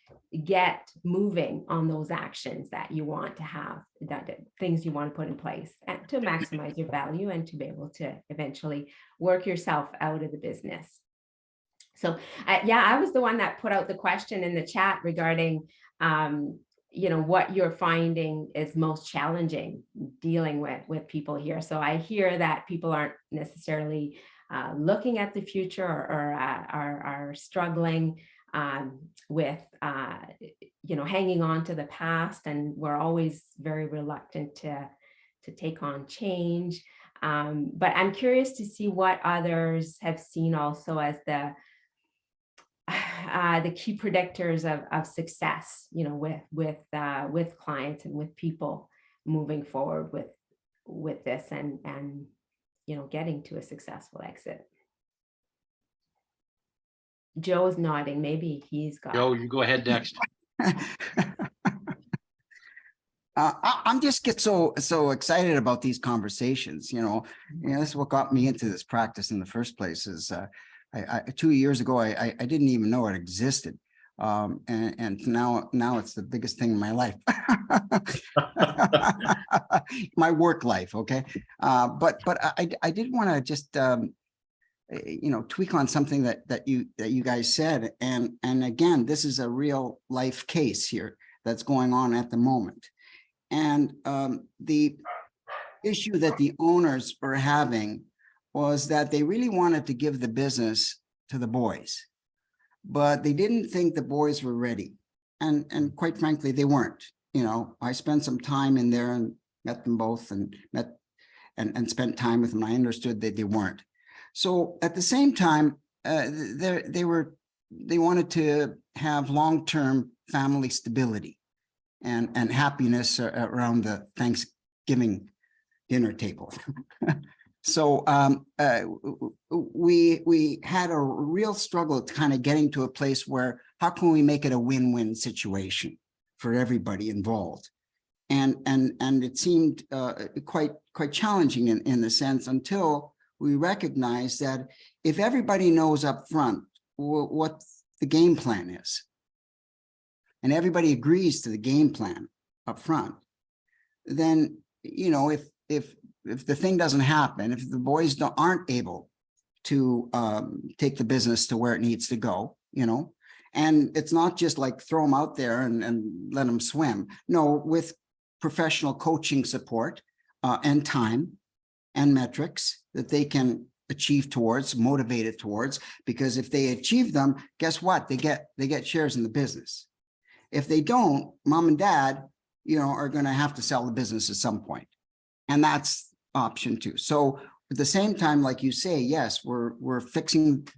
get moving on those actions that you want to have, that things you want to put in place, and to maximize your value and to be able to eventually work yourself out of the business. So yeah, I was the one that put out the question in the chat regarding what you're finding is most challenging dealing with people here. So I hear that people aren't necessarily looking at the future or are struggling with hanging on to the past, and we're always very reluctant to take on change. But I'm curious to see what others have seen also as the key predictors of success, with clients and with people moving forward with this and getting to a successful exit. Joe's nodding. Maybe he's got. Joe, you go ahead next. I'm just get so excited about these conversations. That's what got me into this practice in the first place. Is I 2 years ago I didn't even know it existed, and now it's the biggest thing in my life, my work life. Okay, but I did want to just tweak on something that you guys said, and again, this is a real life case here that's going on at the moment. And the issue that the owners were having was that they really wanted to give the business to the boys, but they didn't think the boys were ready. And quite frankly, they weren't. I spent some time in there and met them both and spent time with them. I understood that they weren't. So at the same time, they wanted to have long-term family stability and happiness around the Thanksgiving dinner table. So we had a real struggle to kind of getting to a place where how can we make it a win-win situation for everybody involved? And it seemed quite challenging in the sense until we recognized that if everybody knows up front what the game plan is, and everybody agrees to the game plan up front, then, if the thing doesn't happen, if the boys aren't able to take the business to where it needs to go, and it's not just like throw them out there and let them swim. No, with professional coaching support and time and metrics that they can achieve towards, motivated towards, because if they achieve them, guess what? They get shares in the business. If they don't, mom and dad, are going to have to sell the business at some point. And that's option 2. So at the same time, like you say, yes, we're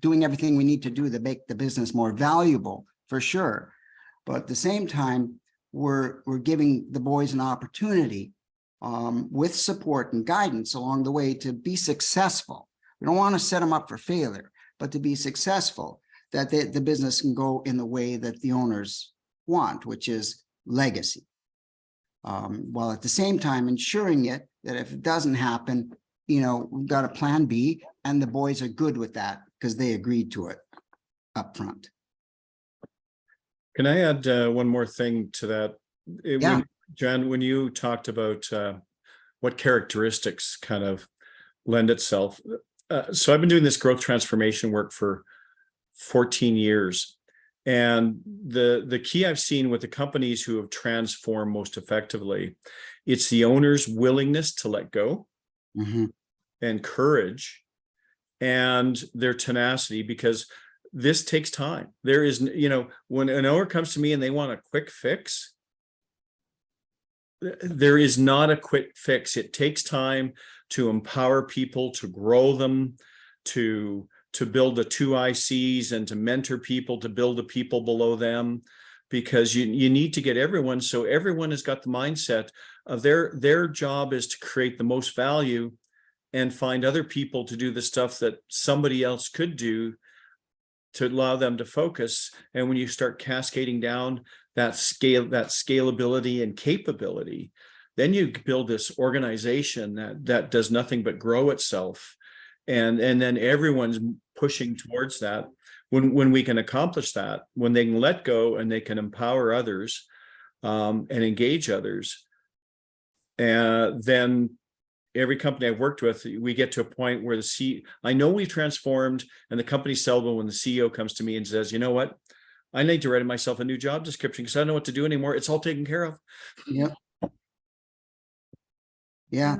doing everything we need to do to make the business more valuable for sure. But at the same time, we're giving the boys an opportunity with support and guidance along the way to be successful. We don't want to set them up for failure, but to be successful, that the business can go in the way that the owners want, which is legacy, while at the same time ensuring it that if it doesn't happen, we've got a plan B, and the boys are good with that because they agreed to it up front. Can I add one more thing to that? Yeah. Jen, when you talked about what characteristics kind of lend itself. So I've been doing this growth transformation work for 14 years. And the key I've seen with the companies who have transformed most effectively, it's the owner's willingness to let go and courage and their tenacity, because this takes time. There is, when an owner comes to me and they want a quick fix, there is not a quick fix. It takes time to empower people, to grow them, to build the 2 ICs and to mentor people, to build the people below them, because you need to get everyone. So everyone has got the mindset of their job is to create the most value and find other people to do the stuff that somebody else could do to allow them to focus. And when you start cascading down that scalability and capability, then you build this organization that does nothing but grow itself. And then everyone's pushing towards that. When we can accomplish that, when they can let go and they can empower others and engage others, then every company I've worked with, we get to a point where I know we've transformed and the company's sellable when the CEO comes to me and says, you know what, I need to write myself a new job description because I don't know what to do anymore. It's all taken care of. Yep. Yeah,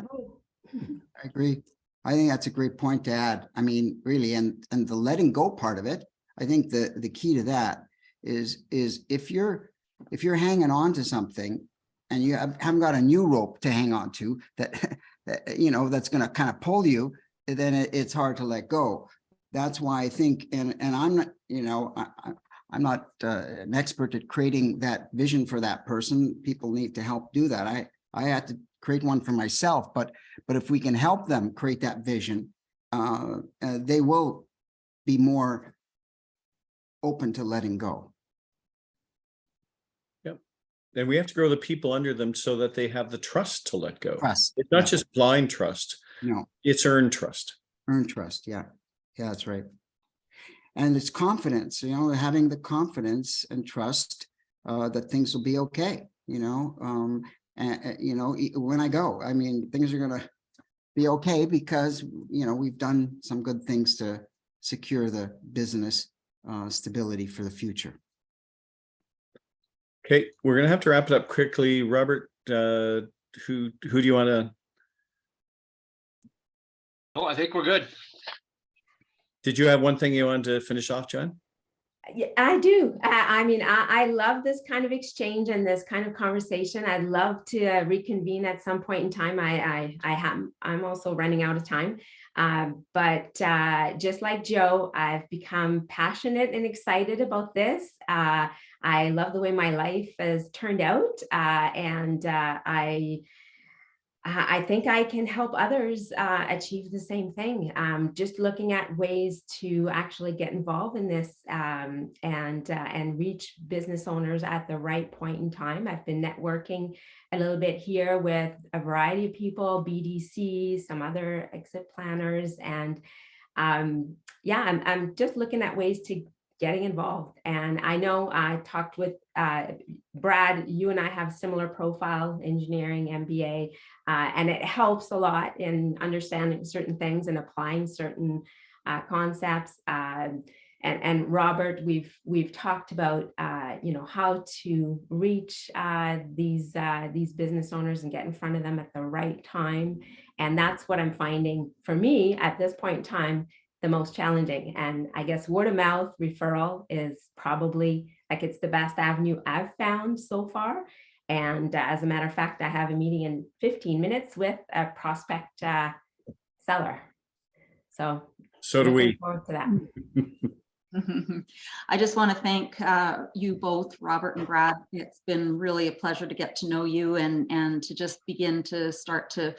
I agree. I think that's a great point to add. I mean, really, and the letting go part of it, I think the key to that is if you're hanging on to something and you haven't got a new rope to hang on to that, you know, that's going to kind of pull you, then it's hard to let go. That's why I think, and I'm not, you know, I'm not an expert at creating that vision for that person. People need to help do that. I had to create one for myself, but if we can help them create that vision, they will be more open to letting go. Yep. And we have to grow the people under them so that they have the trust to let go. Trust. It's not Yeah. just blind trust. No, It's earned trust. earn trust. Yeah. Yeah, that's right. And it's confidence, you know, having the confidence and trust that things will be okay, you know, and you know, when I go, I mean, things are going to be okay because, you know, we've done some good things to secure the business stability for the future. Okay, we're gonna have to wrap it up quickly. Robert, who do you want to? Oh, I think we're good. Did you have one thing you wanted to finish off, John? Yeah, I do. I mean, I love this kind of exchange and this kind of conversation. I'd love to reconvene at some point in time. I'm also running out of time. But just like Joe, I've become passionate and excited about this. I love the way my life has turned out. And I think I can help others achieve the same thing. Just looking at ways to actually get involved in this and reach business owners at the right point in time. I've been networking a little bit here with a variety of people, BDCs, some other exit planners, and yeah, I'm just looking at ways to getting involved. And I know I talked with Brad, you and I have similar profile, engineering, MBA, and it helps a lot in understanding certain things and applying certain concepts. And Robert, we've talked about you know, how to reach these business owners and get in front of them at the right time. And that's what I'm finding for me at this point in time the most challenging. And I guess word of mouth referral is probably, like, it's the best avenue I've found so far. And as a matter of fact, I have a meeting in 15 minutes with a prospect seller. So So do we. forward to that. I just want to thank you both, Robert and Brad. It's been really a pleasure to get to know you and to just begin to start to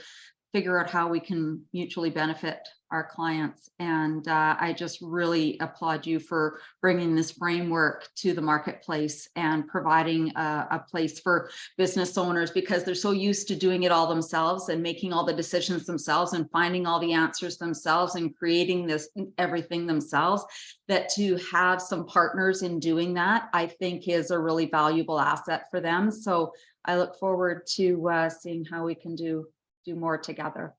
figure out how we can mutually benefit our clients. And I just really applaud you for bringing this framework to the marketplace and providing a place for business owners, because they're so used to doing it all themselves and making all the decisions themselves and finding all the answers themselves and creating this everything themselves, that to have some partners in doing that, I think is a really valuable asset for them. So I look forward to seeing how we can do more together.